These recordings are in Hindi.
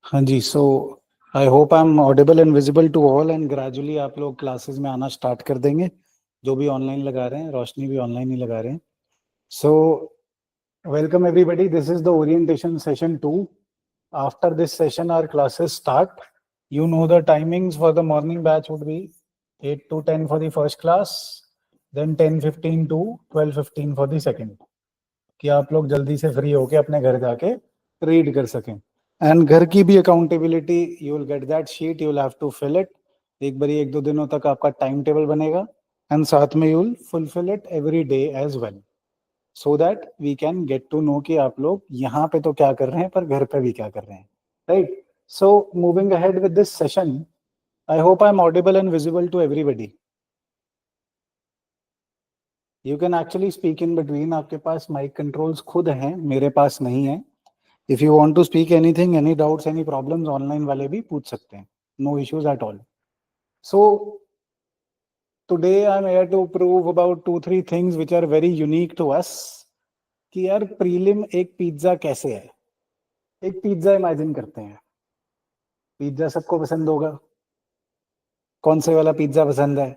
हाँ जी, so I hope I am audible and visible to all and gradually आप लोग क्लासेस में आना स्टार्ट कर देंगे। जो भी ऑनलाइन लगा रहे हैं, रोशनी भी ऑनलाइन ही लगा रहे हैं। So welcome everybody, this is the orientation session 2। After this session our classes start. You know the timings for the morning batch would be 8 to 10 for the first class, then 10:15 to 12:15 for the second, कि आप लोग जल्दी से फ्री होके अपने घर जाके रीड कर सकें। एंड घर की भी accountability, you will get that sheet, you will have to fill it. एक बार 1-2 दिनों तक आपका टाइम टेबल बनेगा एंड साथ में you will fulfil it every day as well, so that we can get to know कि आप लोग यहाँ पे तो क्या कर रहे हैं पर घर पे भी क्या कर रहे हैं, right? So moving ahead with this session, I hope I am audible and visible to everybody. You can actually speak in between, आपके पास माइक कंट्रोल्स खुद हैं, मेरे पास नहीं है। If you want to speak anything, any doubts, any problems, online वाले भी पूछ सकते हैं, no issues at all. So today I'm here to prove about 2-3 things which are very unique to us, कि यार प्रीलिम एक पिज्जा कैसे है। एक पिज्जा इमेजिन करते हैं, पिज्जा सबको पसंद होगा। कौन से वाला पिज्जा पसंद है?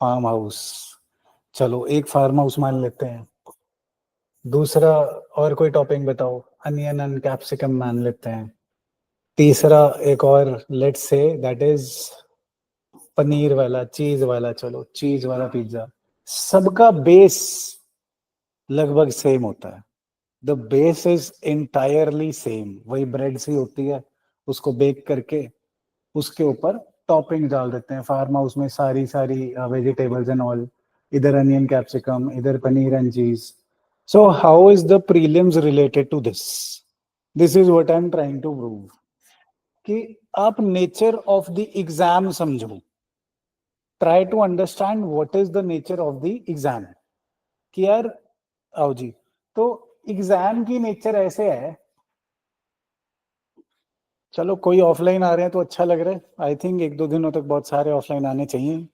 Farm house. चलो एक फार्म हाउस मान लेते हैं। दूसरा और कोई टॉपिंग बताओ, अनियन एंड कैप्सिकम मान लेते हैं। तीसरा एक और, let's say that is paneer वाला, चीज वाला। चलो चीज वाला पिज्जा। सबका बेस लगभग सेम होता है, the base is entirely same. वही ब्रेड सी होती है, उसको बेक करके उसके ऊपर टॉपिंग डाल देते हैं। फार्म हाउस में सारी सारी वेजिटेबल्स एंड ऑल, इधर अनियन कैप्सिकम, इधर paneer and cheese. So how is the prelims related to this? This is what I am trying to prove, कि आप नेचर ऑफ द एग्जाम समझो। Try to understand what is the nature of the exam, कि यार आओ जी। तो एग्जाम की नेचर ऐसे है, चलो कोई ऑफलाइन आ रहे हैं तो अच्छा लग रहा है। आई थिंक 1-2 दिनों तक बहुत सारे ऑफलाइन आने चाहिए।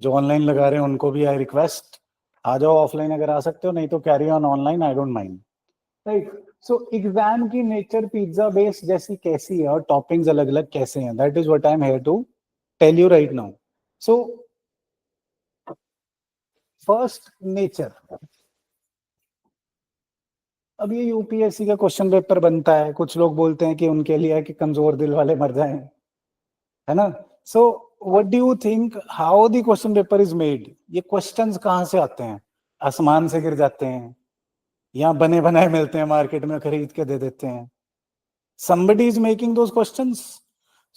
जो ऑनलाइन लगा रहे हैं उनको भी आई रिक्वेस्ट, आ जाओ ऑफलाइन अगर आ सकते हो, नहीं तो carry on online, I don't mind, right? So exam की नेचर पिज्जा बेस जैसी कैसी है और टॉपिंग्स अलग अलग कैसे हैं, that is what I am here to tell you right now. So first, nature. अब ये यूपीएससी का क्वेश्चन पेपर बनता है, कुछ लोग बोलते हैं कि उनके लिए है कि कमजोर दिल वाले मर जाएं, है ना? So what do you think how the question paper is made? ये क्वेश्चंस कहाँ से आते हैं? आसमान से गिर जाते हैं या बने बनाए मिलते हैं मार्केट में, खरीद के दे देते हैं? somebody is making those questions.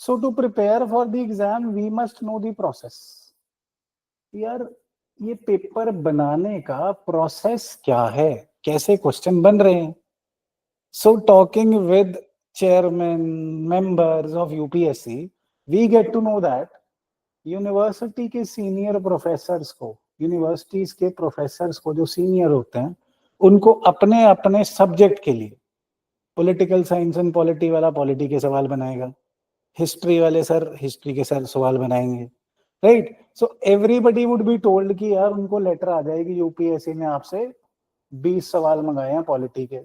So to prepare for the exam we must know the process। यार ये पेपर बनाने का प्रोसेस क्या है, कैसे क्वेश्चन बन रहे हैं? So talking with chairman, members of UPSC, we get to know that university के सीनियर प्रोफेसर्स को, यूनिवर्सिटीज के प्रोफेसर्स को जो सीनियर होते हैं, उनको अपने अपने सब्जेक्ट के लिए, पॉलिटिकल साइंस एंड पॉलिटी वाला पॉलिटी के सवाल बनाएगा, हिस्ट्री वाले सर हिस्ट्री के सर सवाल बनाएंगे, right? So everybody would be told कि यार उनको लेटर आ जाएगी यूपीएससी ने आपसे 20 सवाल मंगाए हैं पॉलिटी के,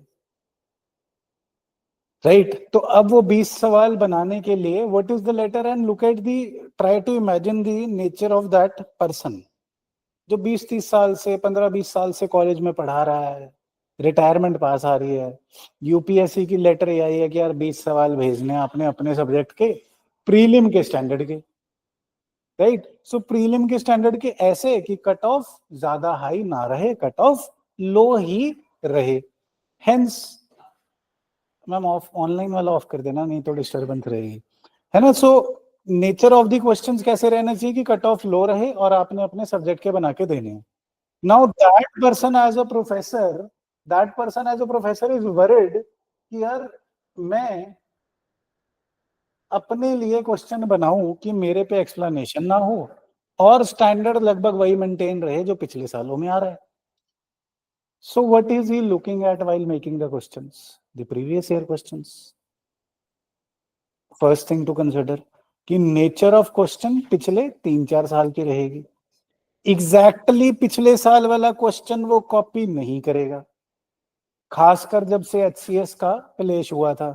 राइट? तो अब वो 20 सवाल बनाने के लिए what is the letter, and look at the, try to imagine the nature of that person जो 20-30 साल से, 15-20 साल से कॉलेज में पढ़ा रहा है, रिटायरमेंट पास आ रही है, यूपीएससी की लेटर ये आई है कि यार 20 सवाल भेजने हैं अपने अपने सब्जेक्ट के, प्रीलिम के स्टैंडर्ड के, राइट? सो प्रीलिम के स्टैंडर्ड के ऐसे कि कट ऑफ ज्यादा हाई ना रहे, कट ऑफ लो ही रहे। हेंस, मैम ऑफ ऑनलाइन वाला ऑफ कर देना, नहीं तो डिस्टर्बेंस रहेगी, है ना? So nature of the questions कैसे रहना चाहिए कि कट ऑफ लो रहे और आपने अपने सब्जेक्ट के बना के देने हैं। Now that person as a professor is worried कि यार मैं अपने लिए क्वेश्चन बनाऊं कि मेरे पे एक्सप्लेनेशन ना हो और स्टैंडर्ड लगभग वही मेंटेन रहे जो पिछले सालों में आ रहा है। So what is he looking at while making the questions? The previous year questions. First thing to consider कि नेचर ऑफ क्वेश्चन पिछले 3-4 साल की रहेगी। एग्जैक्टली पिछले साल वाला क्वेश्चन वो कॉपी नहीं करेगा, खासकर जब से एचसीएस का क्लेश हुआ था।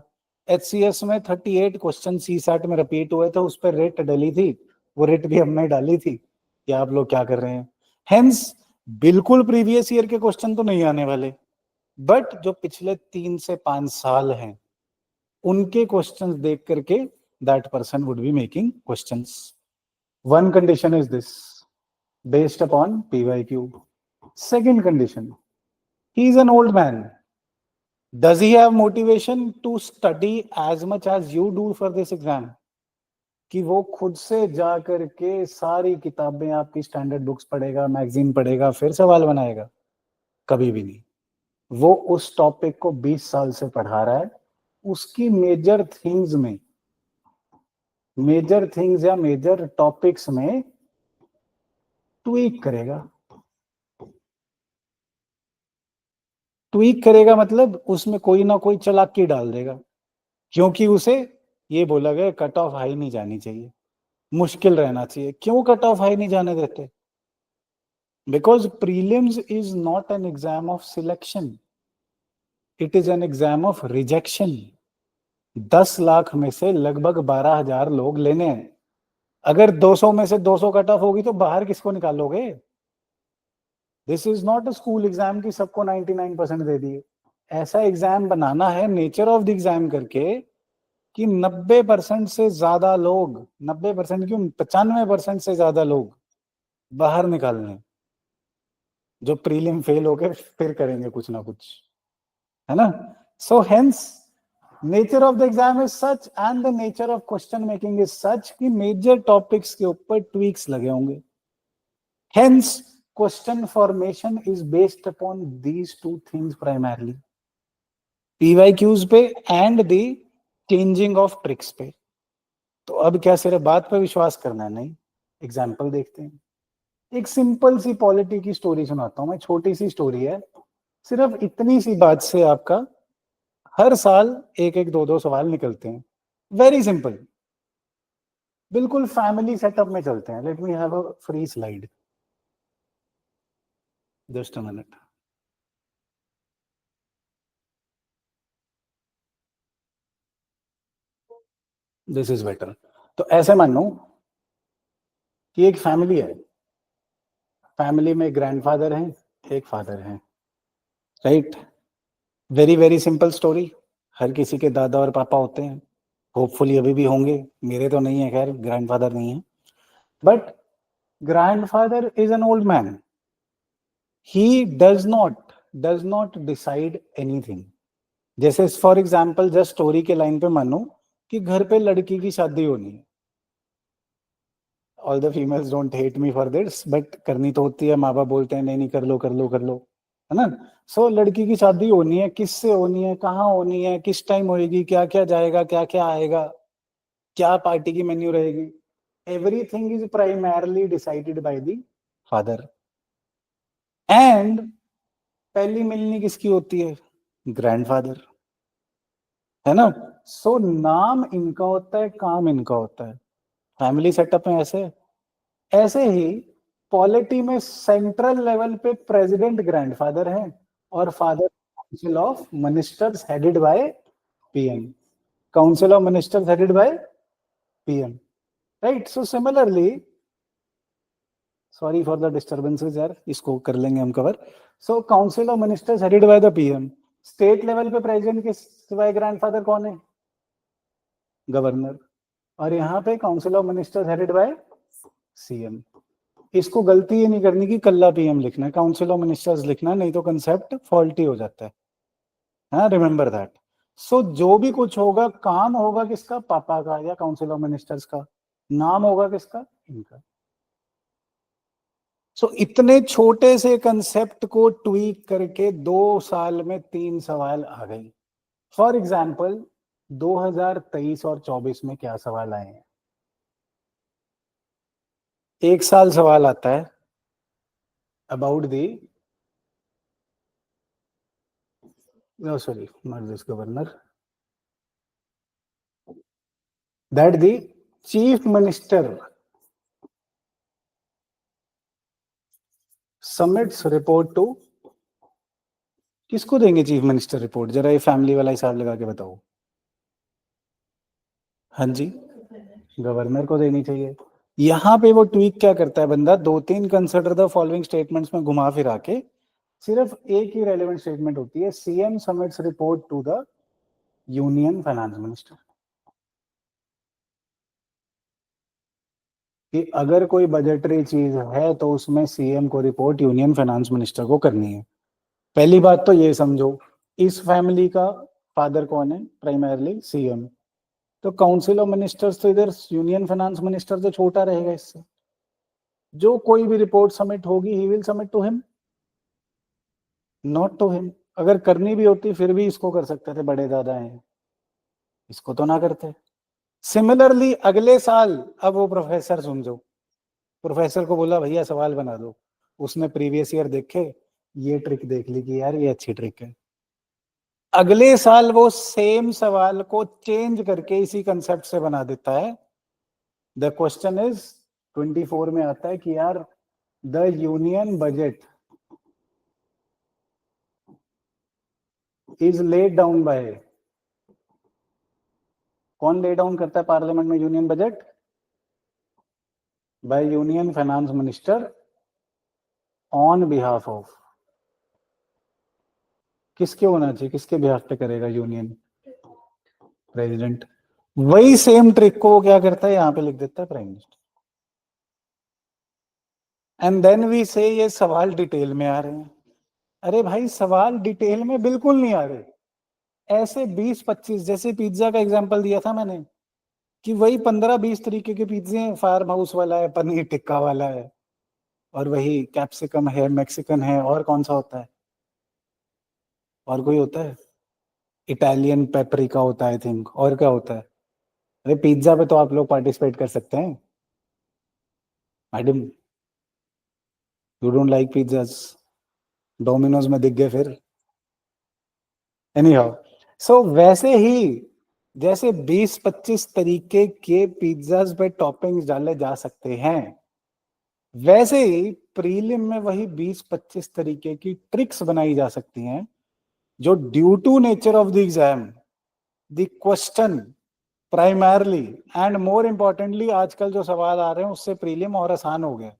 HCS में 38 क्वेश्चन CSAT में रिपीट हुए थे, उस पर रेट डली थी, वो रेट भी हमने डाली थी कि आप लोग क्या कर रहे हैं। हेंस बिल्कुल प्रीवियस ईयर के क्वेश्चन तो नहीं आने वाले, बट जो पिछले 3 से 5 साल हैं उनके क्वेश्चंस देख करके that person would be making questions. One condition is this, based upon PYQ. Second condition, he is an old man. Does he have motivation to study as much as you do for this exam? कि वो खुद से जा करके सारी किताबें आपकी स्टैंडर्ड बुक्स पढ़ेगा, मैगजीन पढ़ेगा, फिर सवाल बनाएगा? कभी भी नहीं. वो उस टॉपिक को 20 साल से पढ़ा रहा है, उसकी मेजर थिंग्स या मेजर टॉपिक्स में ट्वीक करेगा मतलब उसमें कोई ना कोई चालाकी डाल देगा, क्योंकि उसे ये बोला गया कट ऑफ हाई नहीं जानी चाहिए, मुश्किल रहना चाहिए. क्यों कट ऑफ हाई नहीं जाने देते? Because prelims is not an exam of selection, it is an exam of rejection. 10 lakh में से लगभग 12,000 लोग लेने हैं. अगर 200 में से 200 कट ऑफ होगी तो बाहर किसको निकालोगे? This is not a school exam की सबको 99% दे दिए. ऐसा एग्जाम बनाना है नेचर ऑफ द एग्जाम करके कि 90% से ज्यादा लोग, 90% क्यों, 95% से ज्यादा लोग बाहर निकालने, जो प्रीलिम फेल हो गए फिर करेंगे कुछ ना कुछ, है ना. So hence nature of the exam is such and the nature of question making is such कि मेजर टॉपिक्स के ऊपर ट्वीक्स लगे होंगे. Hence question formation is based upon these two things primarily, PYQs पे and the changing of tricks पे. तो अब क्या सिर्फ बात पर विश्वास करना है? नहीं, एग्जाम्पल देखते हैं. एक सिंपल सी पॉलिटी की स्टोरी सुनाता हूं मैं, छोटी सी स्टोरी है, सिर्फ इतनी सी बात से आपका हर साल एक एक दो दो सवाल निकलते हैं. वेरी सिंपल, बिल्कुल फैमिली सेटअप में चलते हैं. Let me have a free slide, just a minute. This is better. तो ऐसे मानो कि एक फैमिली है, फैमिली में ग्रैंडफादर हैं, एक फादर हैं, right. Very very simple story. हर किसी के दादा और पापा होते हैं, होपफुली अभी भी होंगे. मेरे तो नहीं है, खैर ग्रैंडफादर नहीं है, but grandfather is an old man. He does not decide anything. जैसे फॉर एग्जाम्पल जस्ट स्टोरी के लाइन पे मानो कि घर पे लड़की की शादी होनी है. All the females don't hate me for this, but करनी तो होती है, माँ बाप बोलते हैं नहीं नहीं कर लो कर लो कर लो, है ना. सो लड़की की शादी होनी है, किससे होनी है, कहाँ होनी है, किस टाइम होएगी, क्या क्या जाएगा, क्या क्या आएगा, क्या पार्टी की मेन्यू रहेगी, everything is primarily decided by the father. And पहली मिलनी किसकी होती है? ग्रैंडफादर, है ना. सो नाम इनका होता है, काम इनका होता है. फैमिली सेटअप में ऐसे ही पॉलिटी में सेंट्रल लेवल पे प्रेसिडेंट ग्रैंडफादर है और father council of ministers headed by PM. Council of ministers headed by PM, right. So similarly, sorry for the disturbances यार, इसको कर लेंगे हम cover. So council of ministers headed by the PM. State level पे प्रेसिडेंट के सिवाय ग्रैंडफादर कौन है? गवर्नर. और यहाँ पे council of ministers headed by CM. इसको गलती ये नहीं करनी कि कल्ला PM लिखना है, काउंसिल ऑफ मिनिस्टर्स लिखना, नहीं तो कंसेप्ट फॉल्टी हो जाता है. हाँ, रिमेंबर दैट. सो जो भी कुछ होगा, काम होगा किसका? पापा का या काउंसिल ऑफ मिनिस्टर्स का. नाम होगा किसका? इनका. सो इतने छोटे से कंसेप्ट को ट्वीक करके 2 साल में 3 सवाल आ गए. फॉर एग्जाम्पल 2023 और 24 में क्या सवाल आए हैं? एक साल सवाल आता है about the, no sorry, not this governor, that the chief minister submits report to. किसको देंगे चीफ मिनिस्टर रिपोर्ट? जरा ये फैमिली वाला हिसाब लगा के बताओ. हाँ जी, गवर्नर को देनी चाहिए। यहाँ पे वो ट्वीक क्या करता है बंदा, 2-3 कंसिडर द फॉलोइंग स्टेटमेंट्स में घुमा फिरा के सिर्फ एक ही रेलेवेंट स्टेटमेंट होती है, CM submits report to the union finance minister. कि अगर कोई बजटरी चीज है तो उसमें सीएम को रिपोर्ट यूनियन फाइनेंस मिनिस्टर को करनी है। पहली बात तो ये समझो, इस फैमिली का फादर कौन है, प्राइमरली सीएम। तो काउंसिल ऑफ मिनिस्टर्स तो इधर यूनियन फाइनेंस मिनिस्टर तो छोटा रहेगा इससे। जो कोई भी रिपोर्ट सबमिट होगी he will submit to him, not to him. अगर करनी भी होती फिर भी इसको कर सकते थे, बड़े दादा हैं, इसको तो ना करते। सिमिलरली अगले साल, अब वो प्रोफेसर समझो, प्रोफेसर को बोला भैया सवाल बना दो, उसने प्रीवियस ईयर देखे, ये ट्रिक देख ली कि यार ये अच्छी ट्रिक है। अगले साल वो सेम सवाल को चेंज करके इसी कंसेप्ट से बना देता है। द क्वेश्चन इज 24 में आता है कि यार the union budget is laid down by, कौन ले डाउन करता है पार्लियामेंट में union budget? By union finance minister on behalf of, किसके होना चाहिए, किसके बिहाफ पे करेगा यूनियन? प्रेसिडेंट। वही सेम ट्रिक को वो क्या करता है, यहाँ पे लिख देता है prime minister. And then we say ये सवाल डिटेल में आ रहे हैं। अरे भाई सवाल डिटेल में बिल्कुल नहीं आ रहे। ऐसे 20-25, जैसे पिज्जा का एग्जांपल दिया था मैंने, कि वही 15-20 तरीके के पिज्जे हैं, फार्म हाउस वाला है, पनीर टिक्का वाला है, और वही कैप्सिकम है, मैक्सिकन है, और कौन सा होता है, और कोई होता है, इटालियन पेपरिका होता है आई थिंक, और क्या होता है? अरे पिज्जा पे तो आप लोग पार्टिसिपेट कर सकते हैं madam. You don't like pizzas, Domino's में दिख गए फिर। एनी हाउ, सो वैसे ही जैसे 20-25 तरीके के पिज्जाज पे टॉपिंग्स डाले जा सकते हैं, वैसे ही प्रीलिम में वही 20-25 तरीके की ट्रिक्स बनाई जा सकती हैं, जो due to nature of the exam, the question primarily and more importantly, आजकल जो सवाल आ रहे हैं उससे प्रीलिम और आसान हो गया।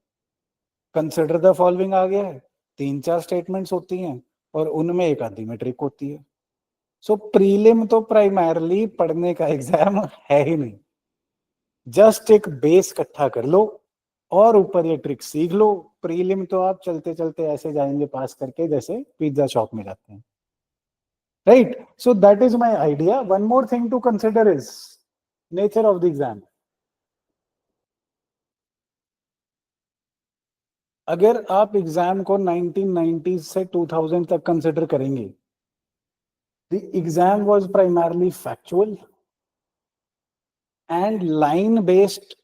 कंसिडर द फॉलोइंग आ गया है, 3-4 स्टेटमेंट्स होती हैं और उनमें एक आधी में ट्रिक होती है। सो प्रीलिम तो प्राइमरली पढ़ने का एग्जाम है ही नहीं, जस्ट एक बेस इकट्ठा कर लो और ऊपर ये ट्रिक सीख लो। प्रीलिम तो आप चलते चलते ऐसे जाएंगे पास करके, जैसे पिज्जा शॉप में जाते हैं, right? So that is my idea. One more thing to consider is nature of the exam. अगर आप एग्जाम को 1990 से 2000 तक कंसिडर करेंगे, the exam was primarily factual and line based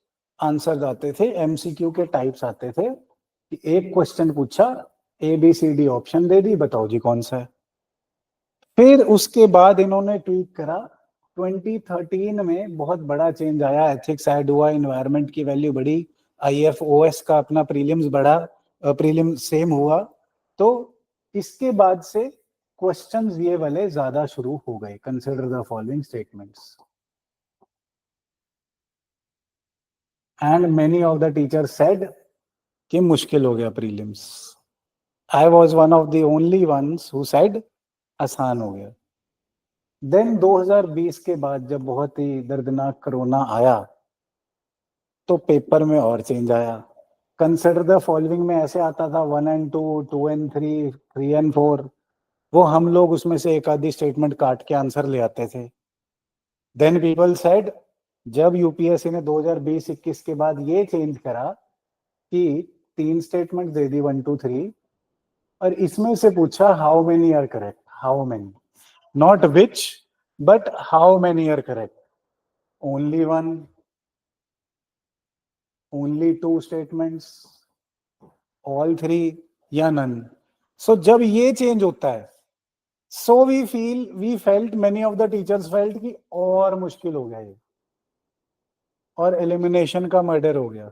answer आते थे, एमसीक्यू के टाइप्स आते थे कि एक क्वेश्चन पूछा, A B C D option दे दी, बताओ जी कौन सा है। फिर उसके बाद इन्होंने ट्वीट करा, 2013 में बहुत बड़ा चेंज आया, एथिक्स ऐड हुआ, इन्वायरमेंट की वैल्यू बढ़ी, आईएफओएस का अपना प्रीलिम्स बढ़ा, प्रीलिम सेम हुआ, तो इसके बाद से क्वेश्चंस ये वाले ज्यादा शुरू हो गए, consider the following statements, and many of the teachers said कि मुश्किल हो गया prelims. I was one of the only ones who said आसान हो गया। देन 2020 के बाद जब बहुत ही दर्दनाक कोरोना आया, तो पेपर में और चेंज आया। कंसिडर द फॉलोइंग में ऐसे आता था 1 and 2, 2 and 3, 3 and 4, वो हम लोग उसमें से एक आधी स्टेटमेंट काट के आंसर ले आते थे। देन पीपल सेड, जब यूपीएससी ने 2020-21 के बाद ये चेंज करा कि 3 स्टेटमेंट दे दी, 1, 2, 3, और इसमें से पूछा how many are correct, how many, not which, but how many are correct, only 1, only 2 statements, all 3, या नन। सो जब ये चेंज होता है, so we felt, many of the teachers felt कि और मुश्किल हो गया ये, और एलिमिनेशन का मर्डर हो गया।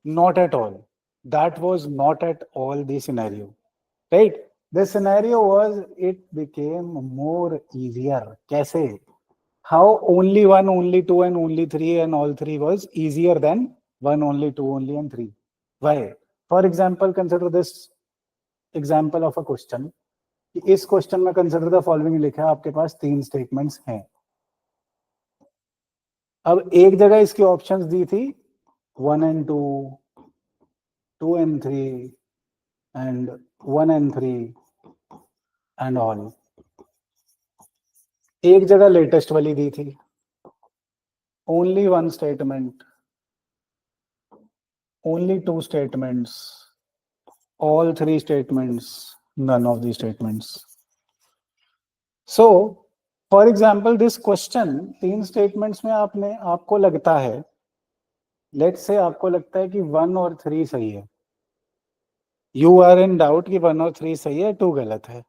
Not at all, that was not at all the scenario, right? The scenario was, it became more easier. कैसे? how only 1, only 2 and only 3 and all 3 was easier than 1, only 2, only and 3. Why? For example, consider this example of a question. इस क्वेश्चन में कंसिडर द फॉलोइंग लिखा है, आपके पास 3 स्टेटमेंट्स हैं. अब एक जगह इसकी ऑप्शंस दी थी 1 and 2, 2 and 3 and 1 and 3 and all. एक जगह लेटेस्ट वाली दी थी only 1 statement, only 2 statements, all 3 statements, none of these statements. So for example this question 3 statements में आपको लगता है, let's say आपको लगता है कि 1 और 3 सही है, you are in doubt कि 1 और 3 सही है, 2 गलत है,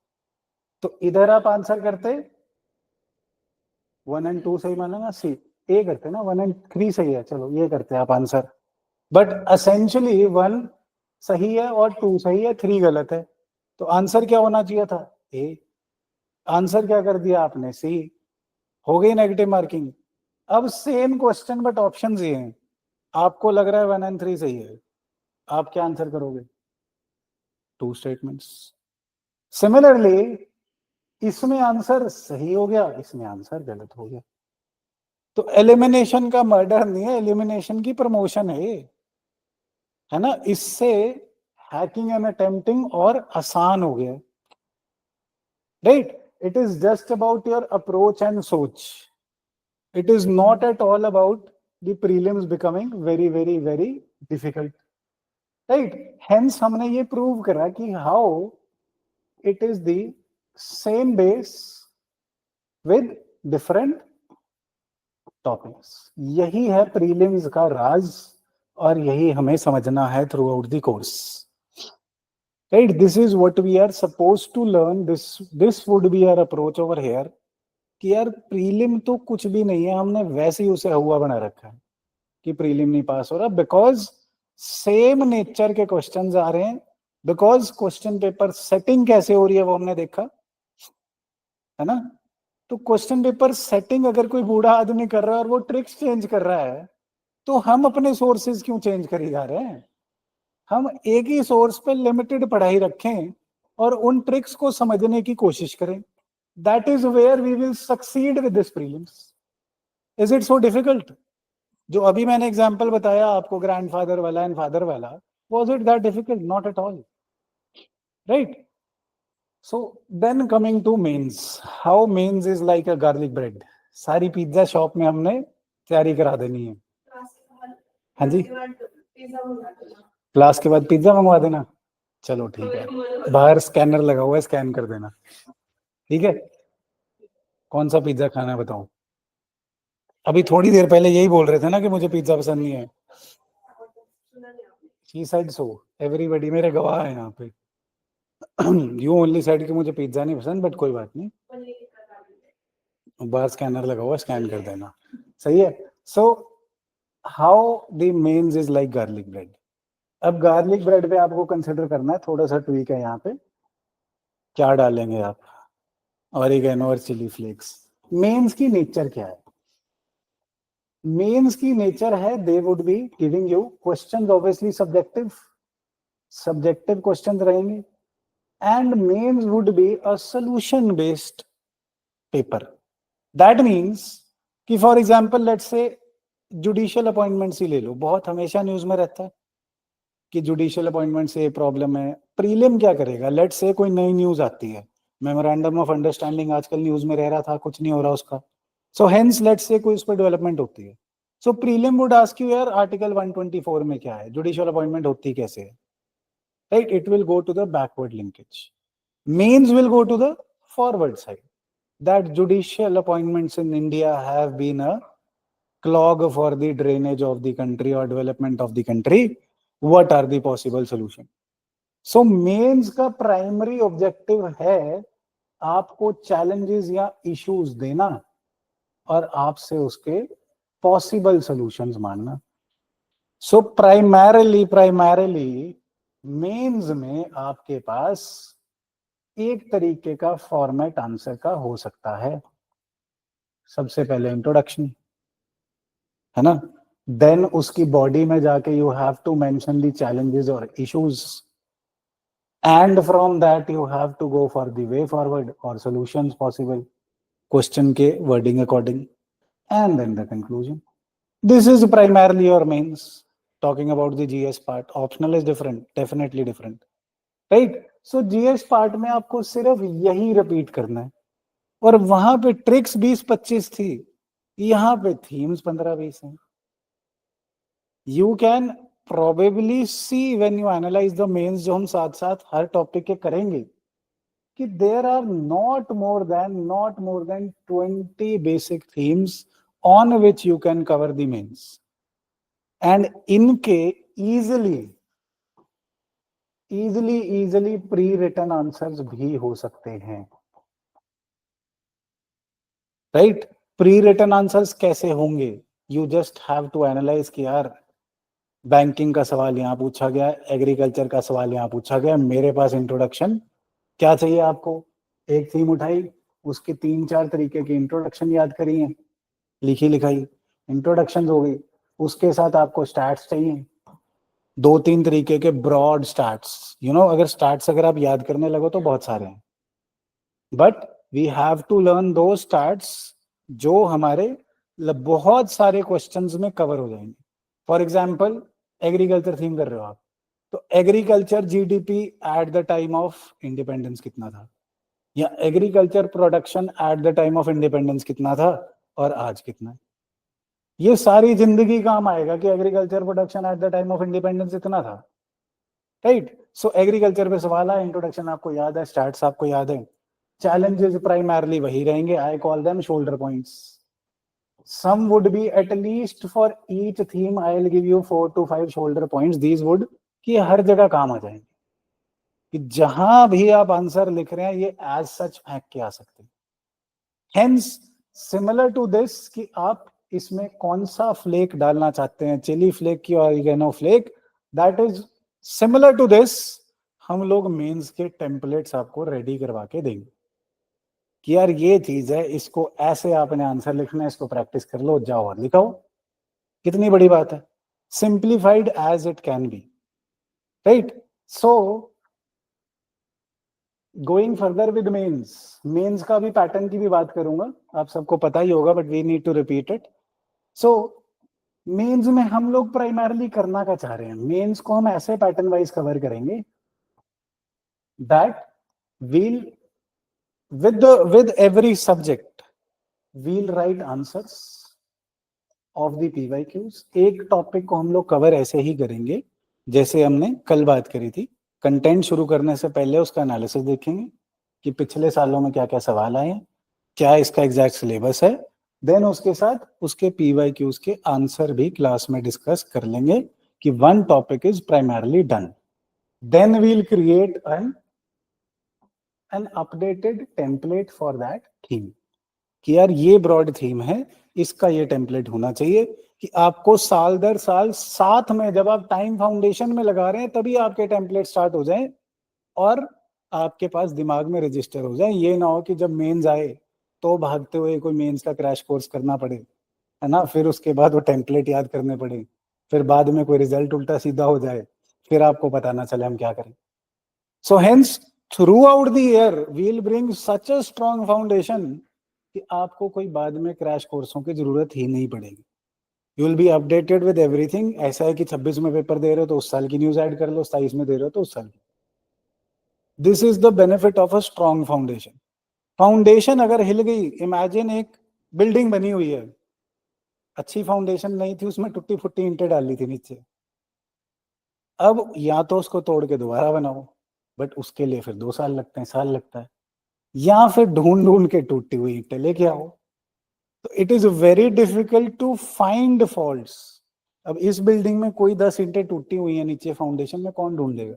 तो इधर आप आंसर करते 1 and 2 सही मानेगा, सी ए करते ना, 1 and 3 सही है, चलो ये करते हैं आप आंसर. बट असेंशियली 1 सही है और 2 सही है, 3 गलत है, तो आंसर क्या होना चाहिए था? ए. आंसर क्या कर दिया आपने? सी. हो गई नेगेटिव मार्किंग. अब सेम क्वेश्चन बट ऑप्शन ये हैं, आपको लग रहा है 1 and 3 सही है, आप क्या आंसर करोगे? 2 स्टेटमेंट्स. सिमिलरली इसमें आंसर सही हो गया, इसमें आंसर गलत हो गया. तो एलिमिनेशन का मर्डर नहीं है, एलिमिनेशन की प्रमोशन है ना. इससे हैकिंग एंड अटेम्प्टिंग और आसान हो गया, right. It is just about your approach and सोच. It is not at all about the prelims becoming very very very difficult, right. Hence हमने ये प्रूव करा कि how it is the same base with different topics. यही है प्रीलिम्स का राज और यही हमें समझना है throughout the course, right. This is what we are supposed to learn. This would be our approach over here कि यार प्रीलिम तो कुछ भी नहीं है, हमने वैसे ही उसे हुआ बना रखा है कि प्रीलिम नहीं पास हो रहा, बिकॉज सेम नेचर के क्वेश्चंस आ रहे हैं, बिकॉज क्वेश्चन पेपर सेटिंग कैसे हो रही है वो हमने देखा है ना. तो क्वेश्चन पेपर सेटिंग अगर कोई बूढ़ा आदमी कर रहा है और वो ट्रिक्स चेंज कर रहा है, तो हम अपने सोर्सेज क्यों चेंज करी जा रहे हैं? हम एक ही सोर्स पे लिमिटेड पढ़ाई रखें और उन ट्रिक्स को समझने की कोशिश करें. That is where we will succeed with this prelims. Is it so difficult? जो अभी मैंने एग्जांपल बताया आपको ग्रैंडफादर वाला एंड फादर वाला, was it that difficult? Not at all, right. So then coming to mains, how mains is like a garlic bread. सारी पिज्जा शॉप में हमने तैयारी करा देनी है. हाँ जी, क्लास के बाद पिज्जा मंगवा देना. चलो ठीक है, बाहर स्कैनर लगा हुआ है, स्कैन कर देना. ठीक है, कौन सा पिज्जा खाना है बताओ? अभी थोड़ी देर पहले यही बोल रहे थे ना कि मुझे पिज्जा पसंद नहीं है. शी साइड सो, एवरीबॉडी मेरे गवाह है यहाँ पे. यू ओनली साइड कि मुझे पिज्जा नहीं पसंद, बट कोई बात नहीं, बाहर स्कैनर लगा हुआ, स्कैन कर देना. सही है. So how the mains is like garlic bread. अब गार्लिक ब्रेड पे आपको कंसिडर करना है, थोड़ा सा ट्वीक है यहाँ पे. क्या डालेंगे आप? ऑरिगेनो और चिली फ्लेक्स. मेन्स की नेचर क्या है? मेन्स की नेचर है they would be giving you questions, obviously subjective questions रहेंगे, and mains would be a solution based paper. That means कि for example let's say judicial appointments ही ले लो, बहुत हमेशा न्यूज में रहता है कि जुडिशियल अपॉइंटमेंट से प्रॉब्लम है. प्रीलिम क्या करेगा? लेट्स से कोई नई न्यूज आती है, मेमोरेंडम ऑफ अंडरस्टैंडिंग आजकल न्यूज में रह रहा था, कुछ नहीं हो रहा उसका. सो हेंस लेट्स से कोई उस पर डेवलपमेंट होती है, so prelim would ask you यार आर्टिकल 124 में क्या है, जुडिशियल अपॉइंटमेंट होती कैसे है, right. It will go to the backward linkage. Mains will go to the forward side, that judicial appointments in India have been a clog for the drainage of the country or development of the country. What are the possible solution? So mains का primary objective है आपको challenges या issues देना और आपसे उसके possible solutions मानना. So primarily mains में आपके पास एक तरीके का फॉर्मेट आंसर का हो सकता है. सबसे पहले इंट्रोडक्शन, है ना, देन उसकी बॉडी में जाके you have to mention the challenges और issues, and from that you have to go for the way forward और सॉल्यूशंस पॉसिबल क्वेश्चन के wording according, and then the conclusion. This is primarily your mains. Talking about the GS part, optional is different, definitely different, right? So GS part में आपको सिर्फ यही रिपीट करना है, और वहां पे ट्रिक्स 20-25 थी, यहाँ पे थीम्स 15-20 हैं. You can probably see when you analyze the mains जो हम साथ साथ हर टॉपिक के करेंगे, कि there are not more than 20 basic themes on which you can cover the mains. And इनके easily pre-written answers भी हो सकते हैं, right? Pre-written answers कैसे होंगे? You just have to analyze कि यार बैंकिंग का सवाल यहाँ पूछा गया, एग्रीकल्चर का सवाल यहाँ पूछा गया, मेरे पास इंट्रोडक्शन क्या चाहिए आपको? एक थीम उठाई, उसके 3-4 तरीके की इंट्रोडक्शन याद करी है, लिखी लिखाई इंट्रोडक्शन हो गई, उसके साथ आपको स्टैट्स चाहिए, 2-3 तरीके के ब्रॉड स्टैट्स. यू नो, अगर स्टैट्स अगर आप याद करने लगो तो बहुत सारे हैं, but we have to learn दो स्टैट्स जो हमारे बहुत सारे क्वेश्चंस में कवर हो जाएंगे. फॉर एग्जांपल एग्रीकल्चर थीम कर रहे हो आप, तो agriculture GDP at the time of independence कितना था, या agriculture production at the time of independence कितना था और आज कितना है. ये सारी जिंदगी काम आएगा कि agriculture production at the time of independence इतना था, राइट? सो एग्रीकल्चर पे सवाल है, इंट्रोडक्शन आपको याद है, स्टैट्स आपको याद है, challenges primarily वही रहेंगे. I call them shoulder points. Some would be at least for each theme I'll give you 4 to 5 shoulder points. These would कि हर जगह काम आ जाएंगे, कि जहां भी आप आंसर लिख रहे हैं ये as such फेंक के आ सकते हैं. Hence similar to this कि आप इसमें कौन सा फ्लेक डालना चाहते हैं, चिली फ्लेक की oregano flake, that is similar to this. हम लोग मेंस के टेम्पलेट्स आपको रेडी करवा के देंगे कि यार ये चीज है, इसको ऐसे आपने आंसर लिखना है, इसको प्रैक्टिस कर लो, जाओ और लिखाओ. कितनी बड़ी बात है, simplified as it can be, right? So going further with mains का भी पैटर्न की भी बात करूंगा, आप सबको पता ही होगा, but we need to repeat it. So mains में हम लोग प्राइमरली करना क्या चाह रहे हैं, मेंस को हम ऐसे पैटर्न वाइज कवर करेंगे that we'll with every subject we'll write answers of the PYQs. एक टॉपिक को हम लोग कवर ऐसे ही करेंगे जैसे हमने कल बात करी थी. कंटेंट शुरू करने से पहले उसका एनालिसिस देखेंगे कि पिछले सालों में क्या क्या सवाल आए हैं, क्या इसका एग्जैक्ट सिलेबस है, देन उसके साथ उसके PYQs के आंसर भी क्लास में डिस्कस कर लेंगे कि one topic is primarily done. Then we'll create an updated template for that theme कि यार ये ब्रॉड थीम है, इसका ये टेम्पलेट होना चाहिए, कि आपको साल दर साल साथ में जब आप टाइम फाउंडेशन में लगा रहे हैं तभी आपके टेम्पलेट स्टार्ट हो जाए और आपके पास दिमाग में रजिस्टर हो जाए. ये ना हो कि जब मेंस आए तो भागते हुए कोई मेंस का क्रैश कोर्स करना पड़े, है ना, फिर उसके बाद वो टेम्पलेट याद करने पड़े, फिर बाद में कोई रिजल्ट उल्टा सीधा हो जाए, फिर आपको पता ना चले हम क्या करें. So hence throughout the year we'll bring such a strong foundation कि आपको कोई बाद में क्रैश कोर्सों की जरूरत ही नहीं पड़ेगी. You will be updated with everything. ऐसा है कि 26 में पेपर दे रहे हो तो उस साल की न्यूज ऐड कर लो, 27 में दे रहे हो तो उस साल की. This is the benefit of a strong foundation. Foundation अगर हिल गई, इमेजिन एक बिल्डिंग बनी हुई है, अच्छी फाउंडेशन नहीं थी, उसमें टूटी फुट्टी ईंटें डाली थी नीचे, अब या तो उसको तोड़ के दोबारा बनाओ, बट उसके लिए फिर 2 साल लगते हैं, साल लगता है, या फिर ढूंढ ढूंढ के टूटी हुई ईंटें लेके आओ. तो it is very difficult to find faults. अब इस बिल्डिंग में कोई 10 ईंटें टूटी हुई हैं नीचे फाउंडेशन में, कौन ढूंढेगा?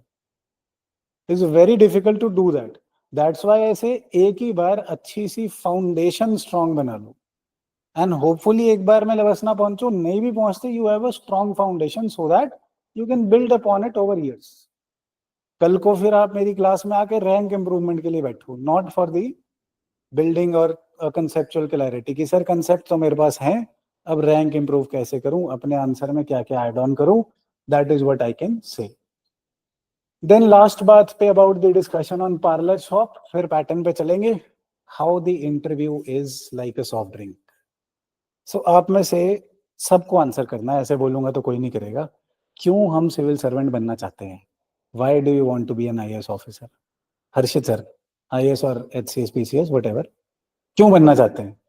It is very difficult to do that. That's why ऐसे एक ही बार अच्छी सी फाउंडेशन स्ट्रॉन्ग बना लो, एंड होपफुली एक बार में बस ना पहुंचो, नहीं भी पहुंचते, you have a strong foundation so that you can build upon it over years. कल को फिर आप मेरी क्लास में आके रैंक इंप्रूवमेंट के लिए बैठो, नॉट फॉर दी बिल्डिंग और कंसेप्चुअल क्लैरिटी कि सर कंसेप्ट तो मेरे पास है, अब रैंक इंप्रूव कैसे करूं, अपने आंसर में क्या क्या ऐड ऑन करूं, that is what I can say. Then last बात पे about the discussion on parlour shop, फिर पैटर्न पे चलेंगे. How the interview is like a soft drink. So आप में से सबको आंसर करना है, ऐसे बोलूंगा तो कोई नहीं करेगा. क्यों हम सिविल सर्वेंट बनना चाहते हैं? Why do you want to be an IAS officer? Harshit sir, IAS और एचसीएस पीसीएस व्हाटएवर, क्यों बनना चाहते हैं?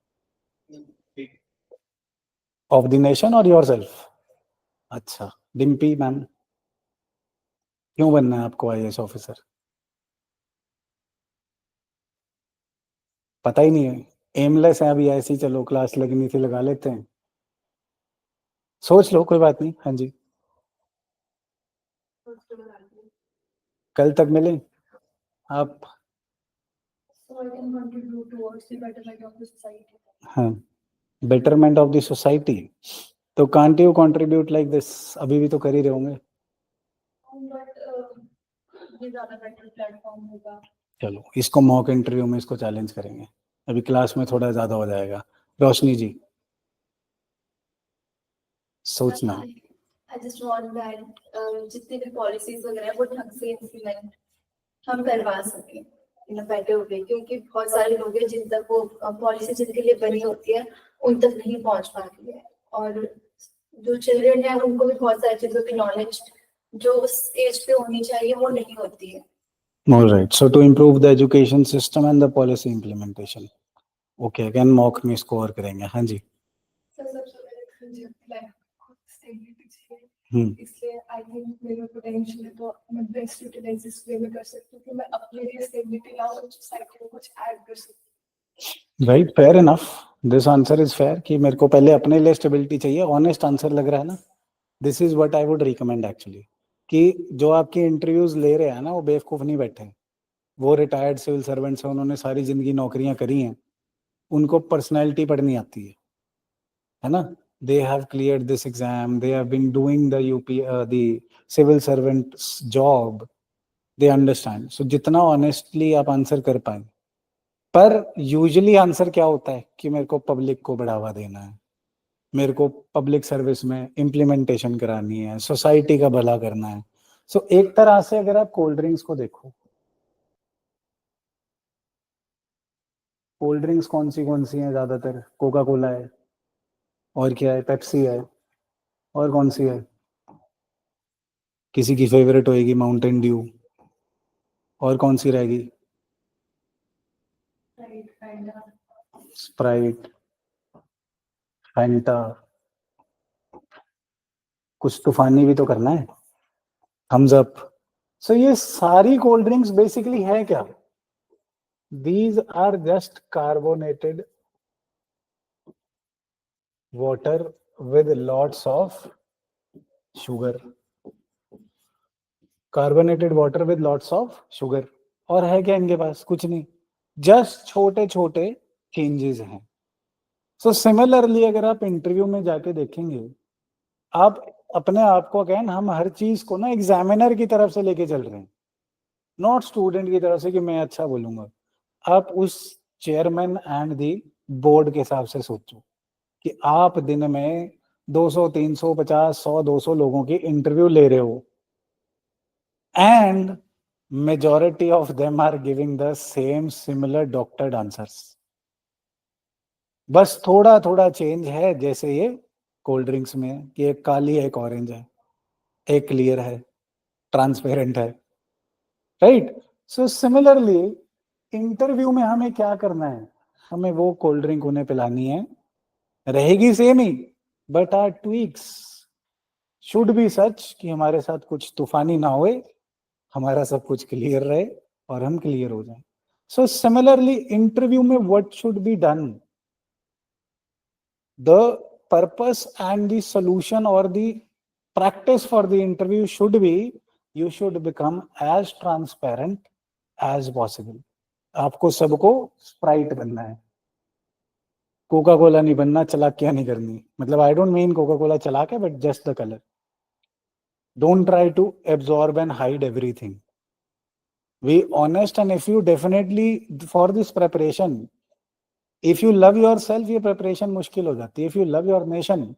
ऑफ द नेशन और योरसेल्फ? अच्छा, डिम्पी मैम, क्यों बनना है आपको आईएएस ऑफिसर? पता ही नहीं है, एमलेस है अभी, ऐसी चलो क्लास लगनी थी लगा लेते हैं, सोच लो, कोई बात नहीं. हाँ जी, कल तक मिले आप. हाँ, बेटरमेंट ऑफ द सोसाइटी, तो can't you contribute like this? अभी भी तो कर ही रहे होंगे. चलो इसको मॉक इंटरव्यू में इसको चैलेंज करेंगे, अभी क्लास में थोड़ा ज्यादा हो जाएगा. रोशनी जी, सोचना. I just want that जितनी भी पॉलिसीज वगैरह है वो ढंग से इम्प्लीमेंट हम करवा सकें इन अ बेटर वे, क्योंकि बहुत सारे लोग हैं जिन तक वो पॉलिसी जिनके लिए बनी होती है उन तक नहीं पहुंच पाती है, और जो चिल्ड्रन है उनको भी बहुत सारी चीजों की नॉलेज जो उस एज पे होनी चाहिए वो नहीं होती है. All right. So to improve the education system and the policy implementation. Okay, again mock में इसको और करेंगे. हाँ जी. इसलिए आई थिंक मेरा पोटेंशियल है तो मैं बेस्ट यूटिलाइज इस वे में कर सकती हूँ कि मैं अपने लिए स्टेबिलिटी लाऊं और सोसाइटी को कुछ ऐड कर सकती. Right, fair enough. This answer is fair कि मेरे को पहले अपने लिए स्टेबिलिटी चाहिए. ऑनेस्ट आंसर लग रहा है ना? This is what I would recommend actually, कि जो आपकी इंटरव्यूज ले रहे हैं ना वो बेवकूफ नहीं बैठे हैं. वो रिटायर्ड सिविल सर्वेंट्स हैं, उन्होंने सारी जिंदगी नौकरियां करी हैं, उनको पर्सनैलिटी पढ़नी आती है ना? They have cleared this exam, they have been doing the the civil servant job, they understand. So जितना honestly आप आंसर कर पाए. पर यूजुअली आंसर क्या होता है कि मेरे को पब्लिक को बढ़ावा देना है, मेरे को पब्लिक सर्विस में इम्प्लीमेंटेशन करानी है, सोसाइटी का भला करना है. सो एक तरह से अगर आप कोल्ड ड्रिंक्स को देखो, कोल्ड ड्रिंक्स कौन सी हैं? ज्यादातर कोका कोला है, और क्या है? पेप्सी है, और कौन सी है? किसी की फेवरेट होएगी माउंटेन ड्यू, और कौन सी रहेगी? स्प्राइट, फैंटा, कुछ तूफानी भी तो करना है, थम्स अप. सो ये सारी कोल्ड ड्रिंक्स बेसिकली है क्या? These are just carbonated water with lots of sugar. Carbonated water with lots of sugar. और है क्या इनके पास? कुछ नहीं, जस्ट छोटे छोटे चेंजेस हैं. सो सिमिलरली अगर आप इंटरव्यू में जाके देखेंगे, आप अपने आप को अगेन, हम हर चीज को ना एग्जामिनर की तरफ से लेके चल रहे हैं, नॉट स्टूडेंट की तरफ से कि मैं अच्छा बोलूंगा. आप उस चेयरमैन एंड दी बोर्ड के हिसाब से सोचो कि आप दिन में 200, 300, 50, 100, 200 लोगों की इंटरव्यू ले रहे हो, and majority of them are giving the same similar doctored answers. बस थोड़ा थोड़ा चेंज है, जैसे ये कोल्ड ड्रिंक्स में कि एक काली है, एक ऑरेंज है, एक क्लियर है, ट्रांसपेरेंट है. राइट. सो सिमिलरली इंटरव्यू में हमें क्या करना है? हमें वो कोल्ड ड्रिंक उन्हें पिलानी है, रहेगी सेम ही, but our tweaks should be such कि हमारे साथ कुछ तूफानी ना होए, हमारा सब कुछ क्लियर रहे और हम क्लियर हो जाए. सो सिमिलरली इंटरव्यू में what should be done, the purpose and the solution or the practice for the interview should be, you should become as transparent as possible. आपको सबको स्प्राइट बनना है, कोका कोला नहीं बनना, चालाकियां नहीं करनी. मतलब I don't mean Coca Cola चालाक है, but just the colour. Don't try to absorb and hide everything. Be honest, and if you definitely for this preparation, if you love yourself, ये प्रिपरेशन मुश्किल हो जाती है. If you love your nation,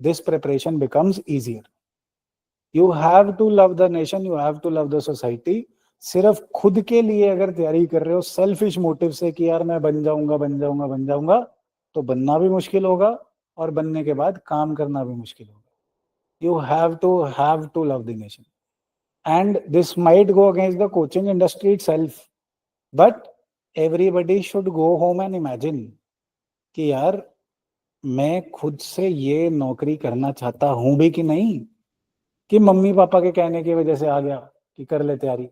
this preparation becomes easier. You have to love the nation, you have to love the society. सिर्फ खुद के लिए अगर तैयारी कर रहे हो सेल्फिश मोटिव से कि यार मैं बन जाऊंगा बन जाऊंगा बन जाऊंगा, तो बनना भी मुश्किल होगा और बनने के बाद काम करना भी मुश्किल होगा. You have to love the nation, and this might go against the coaching industry itself, but everybody should go home and imagine कि यार मैं खुद से ये नौकरी करना चाहता हूं भी कि नहीं, कि मम्मी पापा के कहने की वजह से आ गया कि कर ले तैयारी.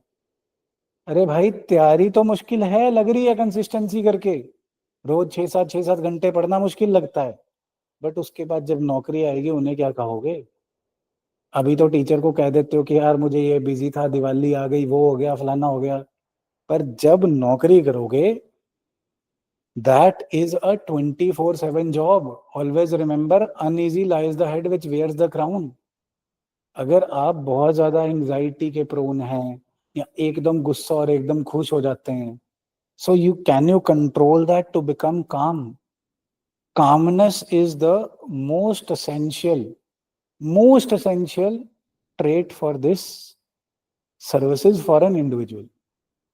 अरे भाई तैयारी तो मुश्किल है, लग रही है कंसिस्टेंसी करके, रोज 6-7 घंटे पढ़ना मुश्किल लगता है, बट उसके बाद जब नौकरी आएगी उन्हें क्या कहोगे? अभी तो टीचर को कह देते हो कि यार मुझे ये बिजी था, दिवाली आ गई, वो हो गया, फलाना हो गया. पर जब नौकरी करोगे, that is a 24/7 job. Always remember, uneasy lies the head which wears the crown. अगर आप बहुत ज्यादा एंजाइटी के प्रोन हैं या एकदम गुस्सा और एकदम खुश हो जाते हैं, so you control that to become calm. Calmness is the most essential trait for this services for an individual.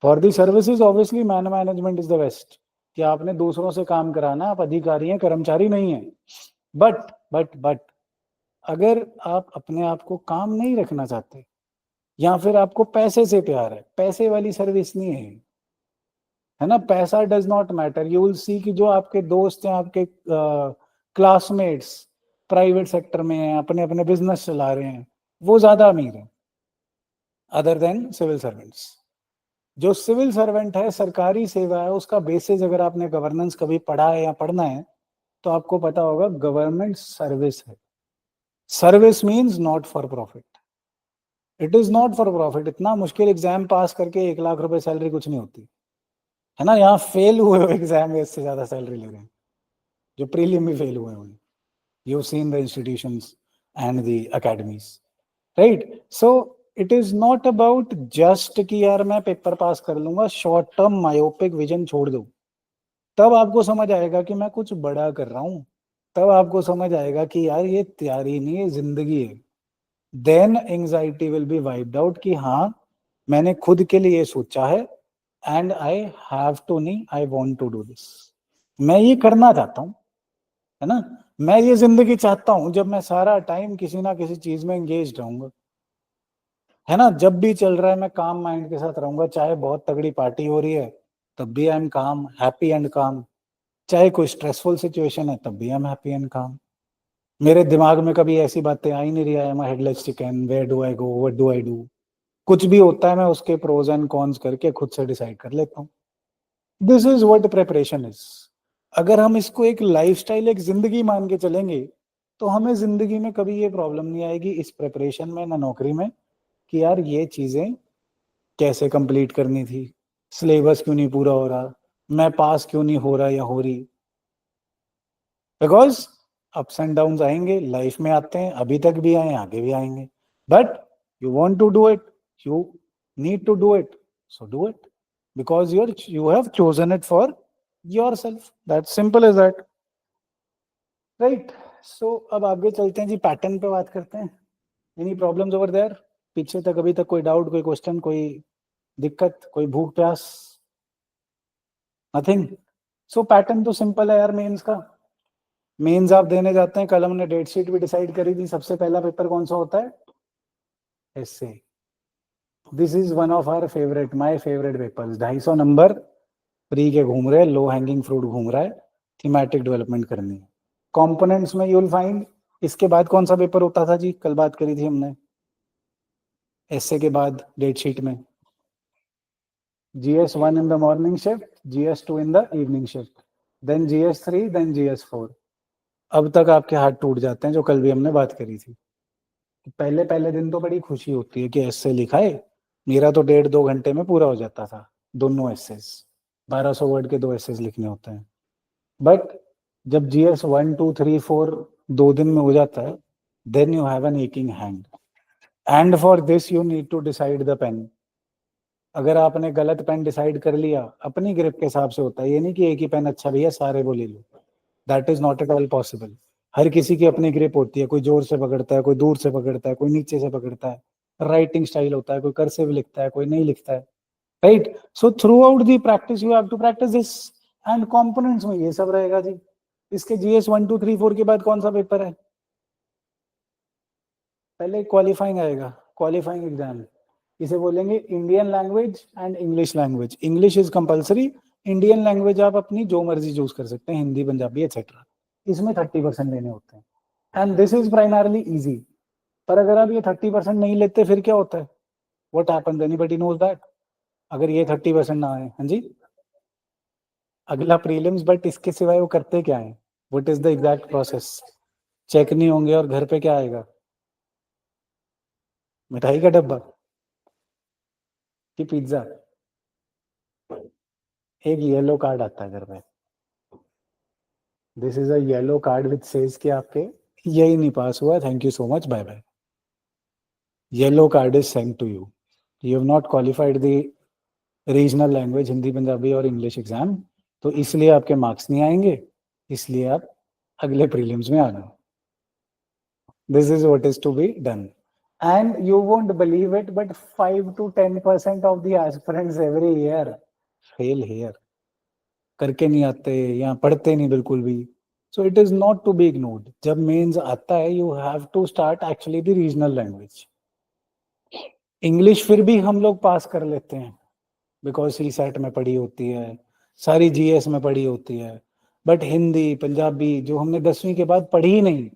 For the services, obviously man management is the best. कि आपने दूसरों से काम कराना, आप अधिकारी हैं, कर्मचारी नहीं हैं. बट अगर आप अपने आप को काम नहीं रखना चाहते, या फिर आपको पैसे से प्यार है, पैसे वाली सर्विस नहीं है ना. पैसा does not matter. You will see कि जो आपके दोस्त हैं, आपके क्लासमेट्स प्राइवेट सेक्टर में हैं, अपने अपने बिजनेस चला रहे हैं, वो ज्यादा अमीर हैं अदर देन सिविल सर्वेंट्स. जो सिविल सर्वेंट है, सरकारी सेवा है, उसका बेसिस अगर आपने गवर्नेंस कभी पढ़ा है या पढ़ना है तो आपको पता होगा गवर्नमेंट सर्विस है. Service means not for profit. It is not for profit. इतना मुश्किल एग्जाम पास करके 1 लाख रुपए सैलरी कुछ नहीं होती है ना. यहाँ फेल हुए हो एग्जाम में, इससे ज्यादा सैलरी ले रहे हैं जो प्रीलिम में फेल हुए हैं. You've seen the institutions and the academies, right? So it is not about just कि यार मैं पेपर पास कर लूंगा. शॉर्ट टर्म मायोपिक विजन छोड़ दो, तब आपको समझ आएगा कि मैं कुछ बड़ा कर रहा हूं. तब आपको समझ आएगा कि यार ये तैयारी नहीं है, जिंदगी है. Then anxiety will be wiped out कि हाँ मैंने खुद के लिए सोचा है, एंड आई हैव टू, नहीं I want to do this. मैं ये करना चाहता हूं, है ना. मैं ये जिंदगी चाहता हूं जब मैं सारा टाइम किसी ना किसी चीज में एंगेज रहूंगा, है ना. जब भी चल रहा है मैं काम माइंड के साथ रहूंगा. चाहे बहुत तगड़ी पार्टी हो रही है तब भी आई एम काम, हैप्पी एंड काम. चाहे कोई स्ट्रेसफुल सिचुएशन है तब भी आई एम हैप्पी एंड काम. मेरे दिमाग में कभी ऐसी बातें आ ही नहीं रही है, headless chicken, where do I go, what do I do. कुछ भी होता है मैं उसके प्रोज एंड कॉन्स करके खुद से डिसाइड कर लेता हूँ. This is what preparation is. अगर हम इसको एक लाइफस्टाइल, एक जिंदगी मान के चलेंगे, तो हमें जिंदगी में कभी ये प्रॉब्लम नहीं आएगी इस प्रिपरेशन में ना नौकरी में कि यार ये चीजें कैसे कंप्लीट करनी थी, सिलेबस क्यों नहीं पूरा हो रहा, मैं पास क्यों नहीं हो रहा या हो रही. बिकॉज अप्स एंड डाउन आएंगे, लाइफ में आते हैं, अभी तक भी आए, आगे भी आएंगे. But you want to do it, you need to do it, so do it because you have chosen it for yourself. That's simple as that, right? So अब आगे चलते हैं जी, पैटर्न पे बात करते हैं. Any problems over there? पीछे तक अभी तक कोई डाउट, कोई क्वेश्चन, कोई दिक्कत, कोई भूख प्यास? नथिंग. सो पैटर्न तो सिंपल है यार. मेंस का, मेंस आप देने जाते हैं, कल हमने डेट शीट भी डिसाइड करी थी. सबसे पहला पेपर कौन सा होता है? Essay. This is one of our favourite, my favourite papers. 250 number pre के घूम रहे, लो हैंगिंग फ्रूट घूम रहा है, थीमेटिक डेवलपमेंट करनी है. कंपोनेंट्स में यू विल फाइंड. इसके बाद कौन सा पेपर होता था जी? कल बात करी थी हमने एसए के बाद डेट शीट में. GS1 in the morning shift, GS2 in the evening shift, then GS3, then GS4. अब तक आपके हाथ टूट जाते हैं, जो कल भी हमने बात करी थी. पहले पहले दिन तो बड़ी खुशी होती है कि एसए लिखा है. मेरा तो 1.5-2 घंटे में पूरा हो जाता था, दोनों एसेस. 1200 वर्ड के 2 एसेस लिखने होते हैं. बट जब GS1, 2, 3, 4 2 दिन में हो जाता है, then you have an aching hand, and for this you need to decide the pen. अगर आपने गलत पेन डिसाइड कर लिया, अपनी ग्रिप के हिसाब से होता है, ये नहीं कि एक ही पेन अच्छा भैया सारे वो ले लो, that is not at all possible. हर किसी की अपनी ग्रिप होती है, कोई जोर से पकड़ता है, कोई दूर से पकड़ता है, कोई नीचे से पकड़ता है, राइटिंग स्टाइल होता है, कोई कर्सिव लिखता है, कोई नहीं लिखता है, right. So throughout the practice you have to practice this, and components में ये सब रहेगा जी। इसके जीएस 1 2 3 4 के बाद कौन सा पेपर है? पहले क्वालिफाइंग आएगा, क्वालिफाइंग एग्जाम, इसे बोलेंगे Indian language and English language. English is compulsory, Indian language आप अपनी जो मर्जी चूज कर सकते हैं, हिंदी, पंजाबी, एक्सेट्रा। इसमें 30% लेने होते हैं, and this is primarily easy. पर अगर आप ये 30% नहीं लेते फिर क्या होता है? What happens, anybody knows that? अगर ये 30% ना आए, हाँ जी, अगला प्रीलिम्स, बट इसके सिवाय वो करते क्या है? What is the exact process? Check नहीं होंगे और घर पे क्या आएगा? मिठाई का डब्बा कि पिज्जा? एक येलो कार्ड आता है घर पे, this is a yellow card which says कि आपके यही नहीं पास हुआ, thank you so much, bye bye. Yellow card is sent to you, you have not qualified the regional language, Hindi, Punjabi और इंग्लिश एग्जाम, तो इसलिए आपके मार्क्स नहीं आएंगे, इसलिए आप अगले प्रीलिम्स में आना। This is what is to be done, and you won't believe it, but 5 to 10% of the aspirants every year fail here, करके नहीं आते या पढ़ते नहीं बिल्कुल भी। So it is not to be ignored, जब मेंस आता है you have to start actually the regional language. English फिर भी हम लोग पास कर लेते हैं, बिकॉज सी सेट में पढ़ी होती है, सारी जीएस में पढ़ी होती है, बट हिंदी, पंजाबी जो हमने 10वीं के बाद पढ़ी ही नहीं।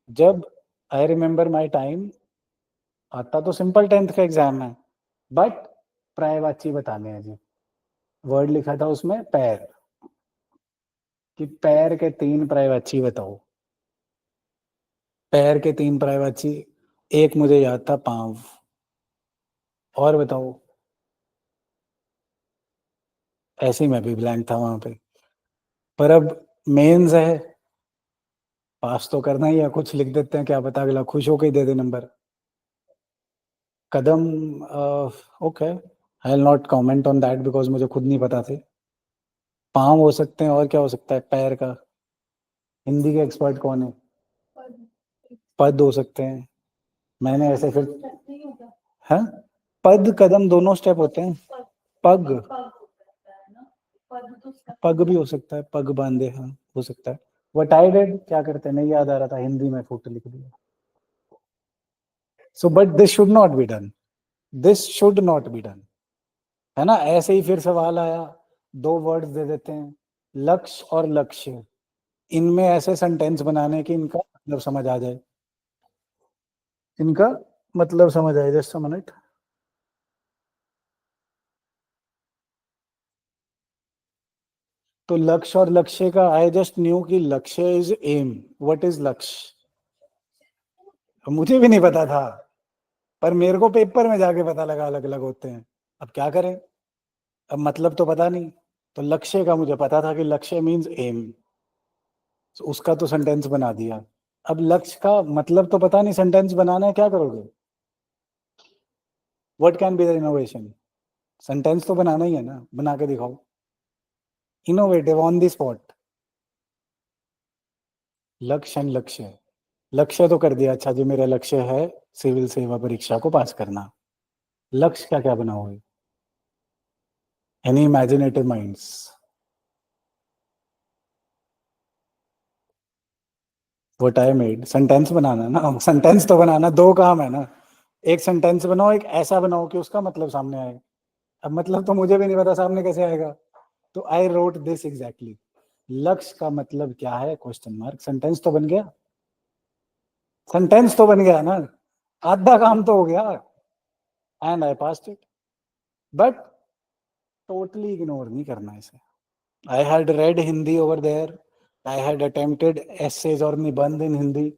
जब आई रिमेम्बर माई टाइम, आता तो सिंपल 10th का एग्जाम है, बट प्रायवाची बताने हैं जी, वर्ड लिखा था उसमें पैर, कि पैर के 3 प्रायवाची बताओ। पैर के 3 प्रायवाची, एक मुझे याद था पांव, और बताओ। ऐसे ही मैं भी ब्लैंक था वहां पे, पर अब मेंस है, पास तो करना ही है, कुछ लिख देते हैं, क्या पता अगला खुश होकर ही दे दे नंबर। कदम, okay, I will not comment on that because मुझे खुद नहीं पता थे। पाँव हो सकते हैं, और क्या हो सकता है पैर का? हिंदी के एक्सपर्ट कौन है? पद हो सकते हैं, मैंने ऐसे फिर, हाँ, पद कदम दोनों स्टेप होते हैं। पग, पग भी हो सकता है, पग बांधे, हाँ हो सकता है। व्हाट आई डिड, क्या करते हैं, नहीं याद आ रहा था, हिंदी में फुट लिख दिया। So but this should not be done, this should not be done, है ना। ऐसे ही फिर सवाल आया, 2 वर्ड्स दे देते हैं, लक्ष्य और लक्ष्य, इनमें ऐसे सेंटेंस बनाने कि इनका मतलब समझ आ जाए, इनका मतलब समझ आए। जस्ट अ मिनट, तो लक्ष्य और लक्ष्य का आई जस्ट न्यू कि लक्ष्य इज एम, व्हाट इज लक्ष्य? मुझे भी नहीं पता था, पर मेरे को पेपर में जाके पता लगा अलग अलग होते हैं। अब क्या करें, अब मतलब तो पता नहीं। तो लक्ष्य का मुझे पता था कि लक्ष्य मीन्स एम, उसका तो सेंटेंस बना दिया। अब लक्ष्य का मतलब तो पता नहीं, सेंटेंस बनाना है, क्या करोगे? What can be the innovation? Sentence तो बनाना ही है ना, बना के दिखाओ, इनोवेटिव ऑन द स्पॉट। लक्ष्य एंड लक्ष्य, लक्ष्य तो कर दिया, अच्छा जी मेरा लक्ष्य है सिविल सेवा परीक्षा को पास करना, लक्ष्य क्या क्या बनाओगे? Any imaginative minds? What I made, sentence बनाना ना, सेंटेंस तो बनाना, 2 काम है ना। एक सेंटेंस बनाओ, एक ऐसा बनाओ कि उसका मतलब सामने आए। अब मतलब तो मुझे भी नहीं पता सामने कैसे आएगा, तो आई रोट दिस एग्जैक्टली, लक्ष्य का मतलब क्या है, क्वेश्चन मार्क, सेंटेंस तो बन गया, सेंटेंस तो बन गया ना, आधा काम तो हो गया, and I passed it. But totally ignore नहीं करना इसे। I had read Hindi over there, I had attempted essays और निबंध in Hindi,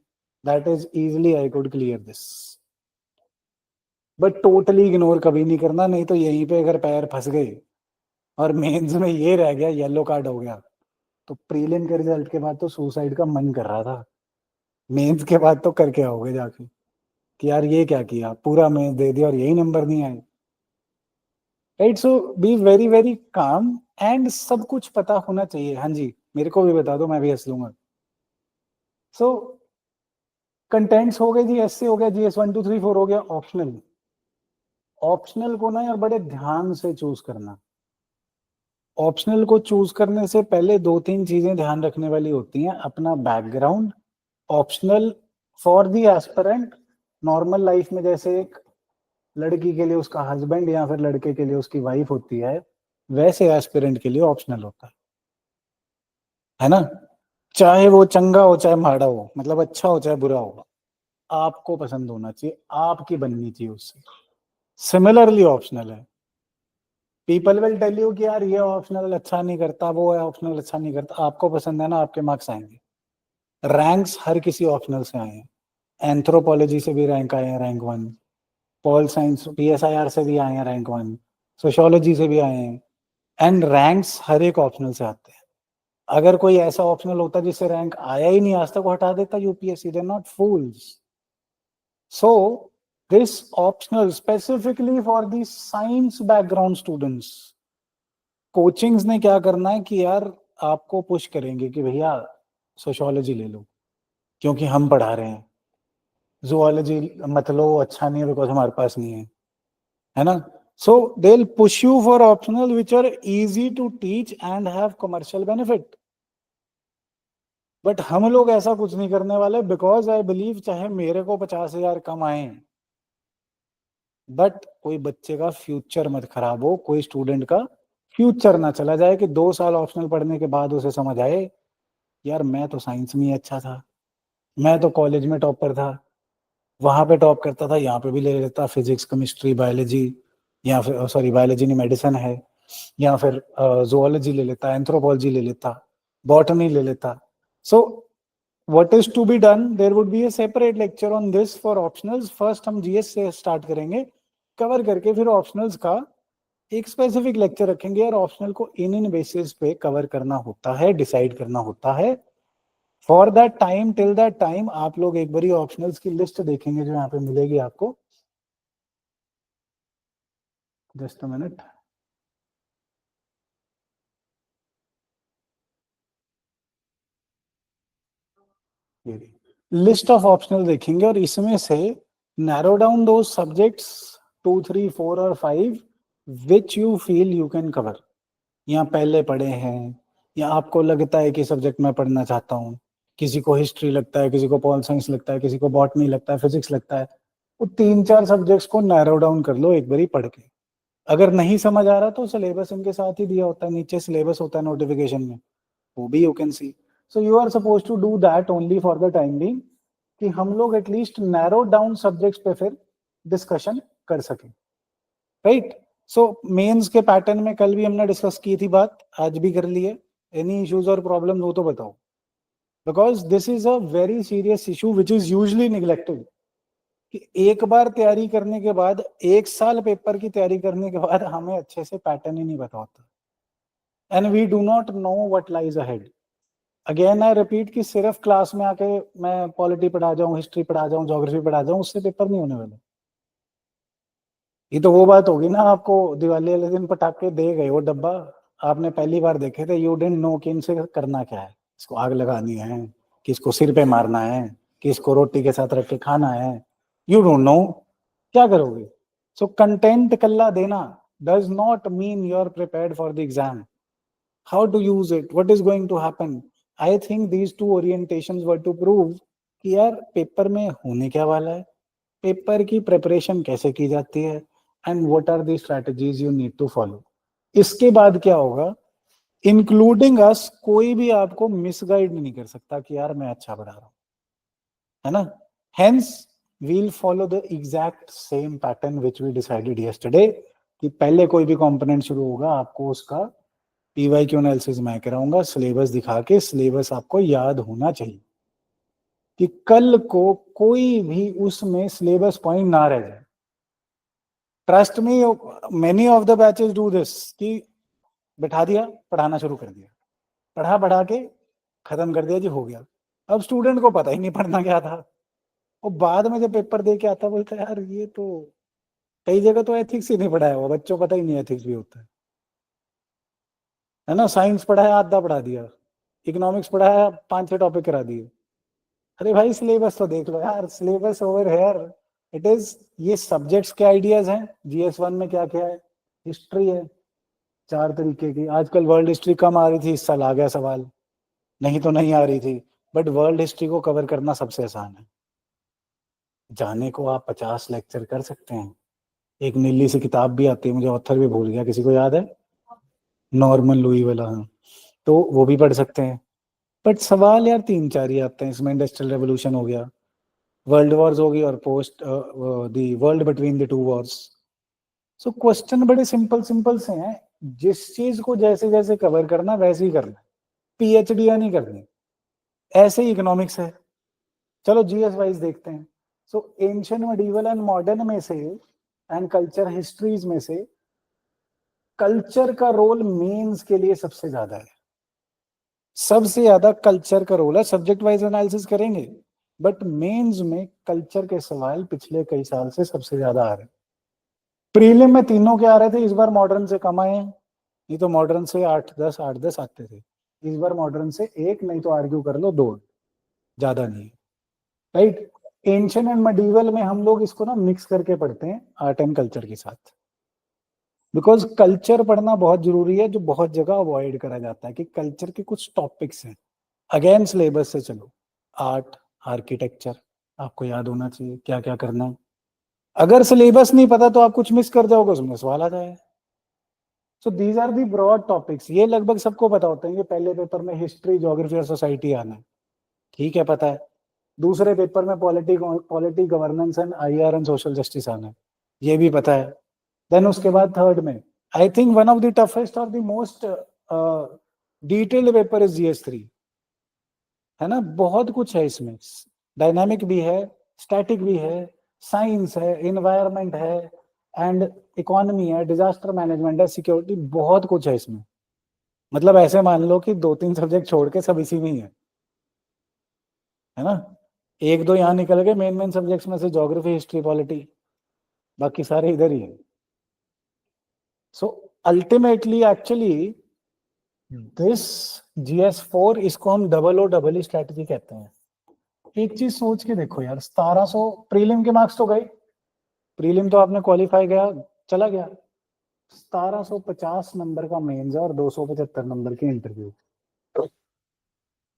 that is easily I could clear this. But totally ignore कभी नहीं करना, नहीं तो यहीं पे अगर पैर फंस गए और मेंस में ये रह गया, येलो कार्ड हो गया, तो प्रीलिम के रिजल्ट के बाद तो सुसाइड का मन कर रहा था, मेंस के बाद तो करके आओगे जाके कि यार ये क्या किया, पूरा मेंस दे दिया और यही नंबर नहीं आए। Right? So be very very calm and सब कुछ पता होना चाहिए। हाँ जी, मेरे को भी बता दो, मैं भी हंस लूंगा। सो कंटेंट्स हो गए जी, एससे हो गया, जीएस 1 2 3 4 हो गया। ऑप्शनल, ऑप्शनल को ना यार बड़े ध्यान से चूज करना। ऑप्शनल को चूज करने से पहले 2 3 चीजें ध्यान रखने वाली होती हैं। अपना background, optional for the aspirant, normal life में जैसे एक लड़की के लिए उसका हस्बैंड या फिर लड़के के लिए उसकी वाइफ होती है, वैसे एस्पिरेंट के लिए ऑप्शनल होता है ना? चाहे वो चंगा हो चाहे माड़ा हो, मतलब अच्छा हो चाहे बुरा हो, आपको पसंद होना चाहिए, आपकी बननी चाहिए उससे। सिमिलरली ऑप्शनल है, पीपल विल टेल यू कि यार ये ऑप्शनल अच्छा नहीं करता, वो है ऑप्शनल अच्छा नहीं करता, आपको पसंद है ना, आपके मार्क्स आएंगे। रैंक्स हर किसी ऑप्शनल से आए हैं। एंथ्रोपोलॉजी से भी रैंक आए हैं, रैंक 1। पॉल साइंस पीएसआईआर से भी आए हैं, रैंक 1। सोशियोलॉजी से भी आए हैं। एंड रैंक्स हर एक ऑप्शनल से आते हैं। अगर कोई ऐसा ऑप्शनल होता जिससे रैंक आया ही नहीं आज तक, वो हटा देता UPSC. They not fools. So this optional specifically for the science background students, coachings ने क्या करना है कि यार आपको पुश करेंगे कि भैया सोशियोलॉजी ले लो क्योंकि हम पढ़ा रहे हैं। जुआलॉजी मत लो, अच्छा नहीं है बिकॉज हमारे पास नहीं है ना? So they will push you for optional which are easy to teach and have commercial benefit. But हम लोग ऐसा कुछ नहीं करने वाले, बिकॉज आई बिलीव चाहे मेरे को 50,000 कम आए, बट कोई बच्चे का फ्यूचर मत खराब हो, कोई स्टूडेंट का फ्यूचर ना चला जाए कि 2 साल ऑप्शनल पढ़ने के बाद उसे समझ आए यार मैं तो साइंस में ही अच्छा था, मैं तो कॉलेज में टॉपर था, वहां पे टॉप करता था, यहाँ पे भी ले लेता फिजिक्स केमिस्ट्री बायोलॉजी, या फिर सॉरी बायोलॉजी नहीं मेडिसिन है, या फिर जोलॉजी ले लेता, एंथ्रोपोलॉजी ले लेता, बॉटनी ले लेता। So what is to be done, there would be a separate lecture on this for optionals. First हम जीएस से स्टार्ट करेंगे, कवर करके फिर ऑप्शनल्स का एक स्पेसिफिक लेक्चर रखेंगे। और ऑप्शनल को इन बेसिस पे कवर करना होता है, डिसाइड करना होता है। For that time, till that time आप लोग एक बारी ऑप्शनल्स की लिस्ट देखेंगे जो यहाँ पे मिलेगी आपको। Just a minute. List of optional देखेंगे और इसमें से नैरो डाउन दो सब्जेक्ट्स 2 3 4 और 5 which you feel you can cover, या पहले पढ़े हैं, या आपको लगता है कि सब्जेक्ट मैं पढ़ना चाहता हूँ। किसी को हिस्ट्री लगता है, किसी को पॉल साइंस लगता है, किसी को बॉटनी लगता है, फिजिक्स लगता है। वो 3 4 सब्जेक्ट्स को नैरो डाउन कर लो एक बारी पढ़ के। अगर नहीं समझ आ रहा तो सिलेबस इनके साथ ही दिया होता है, नीचे सिलेबस होता है नोटिफिकेशन में, वो भी you can see. So you are suppose to do that only for the time being, कि हम लोग एटलीस्ट नैरो डाउन सब्जेक्ट्स पे फिर डिस्कशन कर सकें। राइट? सो मेंस के पैटर्न में कल भी हमने डिस्कस की थी बात, आज भी कर लिए। एनी इश्यूज और प्रॉब्लम हो तो बताओ, because this is a very serious issue which is usually neglected. कि एक बार तैयारी करने के बाद, 1 साल पेपर की तैयारी करने के बाद हमें अच्छे से पैटर्न ही नहीं पता होता, and we do not know what lies ahead. Again I repeat कि सिर्फ क्लास में आके मैं पॉलिटी पढ़ा जाऊं, हिस्ट्री पढ़ा जाऊं, ज्योग्राफी पढ़ा जाऊं, उससे पेपर नहीं होने वाला। ये तो वो बात होगी ना, आपको दिवाली वाले दिन पटाखे दे गए वो डब्बा, आपने पहली बार देखे थे, यू डिडंट नो कि इनसे करना क्या है, इसको आग लगानी है, कि इसको सिर पे मारना है, कि इसको रोटी के साथ रख के खाना है। यू डोंट नो, क्या करोगे? सो कंटेंट कल्ला देना does not mean you are prepared for the exam. How to use it, what is going to happen. I think these two orientations were to prove कि यार पेपर में होने क्या वाला है, पेपर की प्रिपरेशन कैसे की जाती है, and what are the strategies you need to follow. इसके बाद क्या होगा, इंक्लूडिंग अस, कोई भी आपको मिसगाइड नहीं कर सकता कि यार मैं अच्छा पढ़ा रहा हूं, है ना? Hence we'll follow the exact same pattern which we decided yesterday, कि पहले कोई भी कंपोनेंट शुरू होगा आपको उसका पीवाई क्यू एनालिसिस मैं कराऊंगा, सिलेबस दिखा के, सिलेबस आपको याद होना चाहिए कि कल को कोई भी उसमें सिलेबस पॉइंट ना रह जाए। Trust me, many of the batches do this, कि बिठा दिया, पढ़ाना शुरू कर दिया, पढ़ा पढ़ा के खत्म कर दिया जी, हो गया। अब स्टूडेंट को पता ही नहीं पढ़ना क्या था, वो बाद में जब पेपर दे के आता बोलता है यार ये तो कई जगह तो एथिक्स ही नहीं पढ़ाया हुआ, बच्चों को पता ही नहीं एथिक्स भी होता है ना। साइंस पढ़ाया आधा पढ़ा दिया, इकोनॉमिक्स पढ़ाया 5-6 टॉपिक करा दिए। अरे भाई सिलेबस तो देख लो यार, syllabus over here it is. ये सब्जेक्ट्स के आइडियाज हैं, GS1 में क्या क्या है, हिस्ट्री है 4 तरीके की। आजकल वर्ल्ड हिस्ट्री कम आ रही थी, इस साल आ गया सवाल, नहीं तो नहीं आ रही थी। बट वर्ल्ड हिस्ट्री को कवर करना सबसे आसान है। जाने को आप 50 लेक्चर कर सकते हैं। एक नीली सी किताब भी आती है, मुझे ऑथर भी भूल गया, किसी को याद है? नॉर्मन लुई वाला, हाँ। तो वो भी पढ़ सकते हैं। बट सवाल यार 3-4 ही आते हैं इसमें। इंडस्ट्रियल रेवोल्यूशन हो गया, वर्ल्ड वॉर्स होगी, और post the world between the two Wars. So question बड़े सिंपल सिंपल से हैं। जिस चीज को जैसे जैसे कवर करना वैसे ही करना, PhD या नहीं करनी। ऐसे ही इकोनॉमिक्स है। चलो GS वाइज देखते हैं। सो एंशियंट, मिडीवल एंड मॉडर्न में से, एंड कल्चर हिस्ट्रीज में से, कल्चर का रोल मेंस के लिए सबसे ज्यादा है। सबसे ज्यादा कल्चर का रोल है। सब्जेक्ट वाइज एनालिसिस करेंगे, बट मेंस में कल्चर के सवाल पिछले कई साल से सबसे ज्यादा आ रहे हैं। प्रीलिम में तीनों के आ रहे थे, इस बार मॉडर्न से कम आए हैं। नहीं तो मॉडर्न से 8-10 आते थे, इस बार मॉडर्न से एक, नहीं तो आर्ग्यू कर लो 2, ज्यादा नहीं। राइट। एंशियंट एंड मिडीवल में हम लोग इसको ना मिक्स करके पढ़ते हैं आर्ट एंड कल्चर के साथ, बिकॉज कल्चर पढ़ना बहुत जरूरी है, जो बहुत जगह अवॉइड करा जाता है कि कल्चर के कुछ टॉपिक्स हैं। अगेन सिलेबस से चलो, आर्ट, आर्किटेक्चर आपको याद होना चाहिए क्या क्या करना है। अगर सिलेबस नहीं पता तो आप कुछ मिस कर जाओगे, उसमें सवाल आ जाएगा। So these are the broad topics, ये लगभग सबको पता होते हैं। ये पहले पेपर में हिस्ट्री, ज्योग्राफी और सोसाइटी आना है, ठीक है, पता है। दूसरे पेपर में polity governance and IR and social justice आना है, ये भी पता है। देन उसके बाद थर्ड में, I think one of the toughest और the most detailed paper is GS3, है ना। बहुत कुछ है इसमें, डायनामिक भी है, स्टैटिक भी है, साइंस है, इन्वायरमेंट है, एंड इकोनॉमी है, डिजास्टर मैनेजमेंट है, सिक्योरिटी, बहुत कुछ है इसमें। मतलब ऐसे मान लो कि 2-3 सब्जेक्ट छोड़ के सब इसी में ही है ना। 1-2 यहाँ निकल गए मेन मेन सब्जेक्ट्स में से, ज्योग्राफी, हिस्ट्री, पॉलिटी, बाकी सारे इधर ही है। So ultimately actually this GS4, इसको हम डबल स्ट्रेटजी कहते हैं। एक चीज सोच के देखो यार, 1700 प्रीलिम के मार्क्स तो गए, प्रीलिम तो आपने क्वालिफाई गया, चला गया। 1750 नंबर का मेंस और 275 नंबर की इंटरव्यू।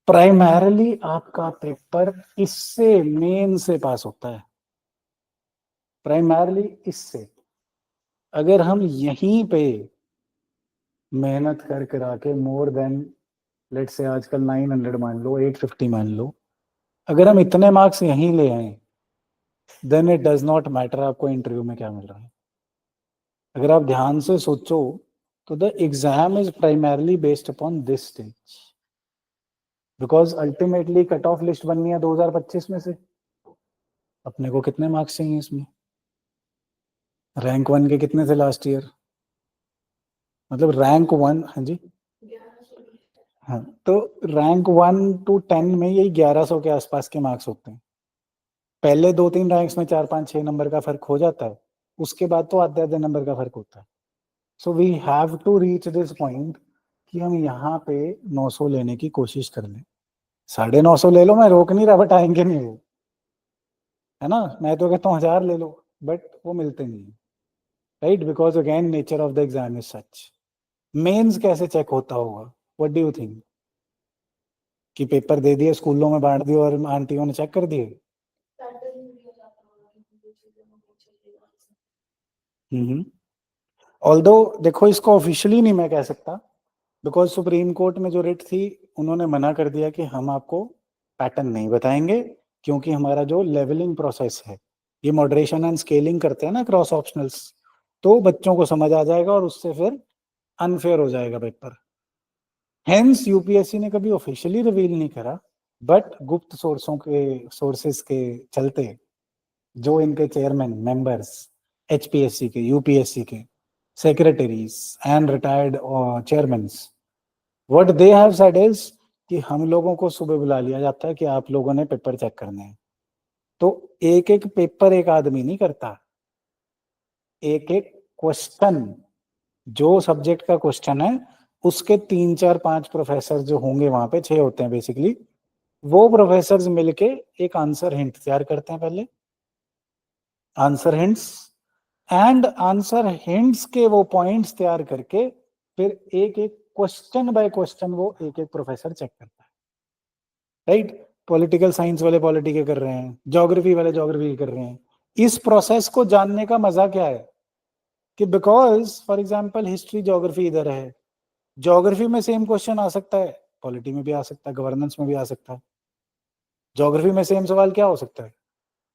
प्राइमरली आपका पेपर इससे, मेन से पास होता है, प्राइमरली इससे। अगर हम यहीं पे मेहनत कर करा के मोर देन, लेट से आजकल 900 मान लो, 850 मान लो, अगर हम इतने मार्क्स यहीं ले आए, then it does not matter आपको इंटरव्यू में क्या मिल रहा है। अगर आप ध्यान से सोचो तो the exam is primarily based upon this stage, because ultimately cut off list बननी है 2025 में से। अपने को कितने मार्क्स चाहिए इसमें? रैंक 1 के कितने थे लास्ट ईयर? मतलब रैंक 1, हाँ जी, हाँ, तो रैंक 1 to 10 में यही 1100 के आसपास के मार्क्स होते हैं। पहले 2-3 रैंक्स में 4-5-6 नंबर का फर्क हो जाता है, उसके बाद तो आधे आधे नंबर का फर्क होता है। So we have to reach this point कि हम यहाँ पे 900 लेने की कोशिश कर लें। 950 ले लो, मैं रोक नहीं रहा, बट आएंगे नहीं वो, है ना। मैं तो कहता हूँ 1000 ले लो, बट वो मिलते नहीं, right, because again nature of the exam is such. Mains कैसे चेक होता होगा, व्हाट डू यू थिंक? कि पेपर दे दिए, स्कूलों में बांट दिए और आंटियों ने चेक कर दिए? ऑल्दो देखो, इसको ऑफिशियली नहीं मैं कह सकता, बिकॉज सुप्रीम कोर्ट में जो रिट थी, उन्होंने मना कर दिया कि हम आपको पैटर्न नहीं बताएंगे, क्योंकि हमारा जो लेवलिंग प्रोसेस है, ये मॉडरेशन एंड स्केलिंग करते हैं ना क्रॉस ऑप्शनल्स, तो बच्चों को समझ आ जाएगा और उससे फिर अनफेयर हो जाएगा पेपर। हेंस यूपीएससी ने कभी ऑफिशियली रिवील नहीं करा, बट गुप्त सोर्सेस के चलते जो इनके चेयरमैन, मेंबर्स, HPSC के, UPSC के secretaries and retired chairman, what they have said is कि हम लोगों को सुबह बुला लिया जाता है कि आप लोगों ने पेपर चेक करने हैं। तो एक एक पेपर एक आदमी नहीं करता, एक एक क्वेश्चन, जो सब्जेक्ट का क्वेश्चन है उसके 3 4 5 प्रोफेसर जो होंगे वहां पे, 6 होते हैं बेसिकली, वो प्रोफेसर्स मिलके एक आंसर हिंट तैयार करते हैं पहले, answer hints, and answer hints के वो पॉइंट्स तैयार करके फिर एक एक क्वेश्चन बाय क्वेश्चन वो एक एक प्रोफेसर चेक करता है, राइट। पॉलिटिकल साइंस वाले पॉलिटी के कर रहे हैं, ज्योग्राफी वाले ज्योग्राफी के कर रहे हैं। इस प्रोसेस को जानने का मजा क्या है कि because for example history geography इधर है, ज्योग्राफी में सेम क्वेश्चन आ सकता है, पॉलिटी में भी आ सकता है, गवर्नेंस में भी आ सकता है। ज्योग्राफी में सेम सवाल क्या हो सकता है,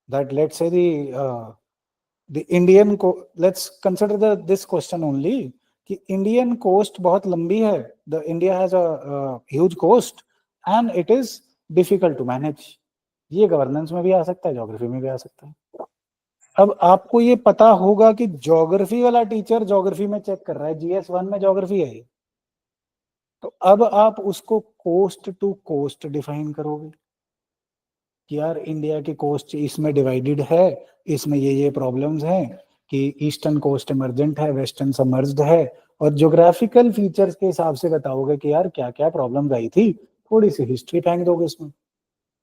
that let's say the Indian को, let's consider this question only कि इंडियन कोस्ट बहुत लंबी है, the India has a huge coast and it is difficult to manage. ये गवर्नेंस में भी आ सकता है, ज्योग्राफी में भी आ सकता है। अब आपको ये पता होगा कि ज्योग्राफी वाला टीचर ज्योग्राफी में चेक कर रहा है, GS1 में ज्योग्राफी है ये, तो अब आप उसको कोस्ट टू कोस्ट डिफाइन करोगे कि यार इंडिया की कोस्ट इसमें डिवाइडेड है, इसमें ये प्रॉब्लम्स हैं कि ईस्टर्न कोस्ट इमर्जेंट है, वेस्टर्न सबमर्ज्ड है, और ज्योग्राफिकल फीचर्स के हिसाब से बताओगे कि यार क्या क्या प्रॉब्लम्स आई थी, थोड़ी सी हिस्ट्री फेंक दोगे इसमें,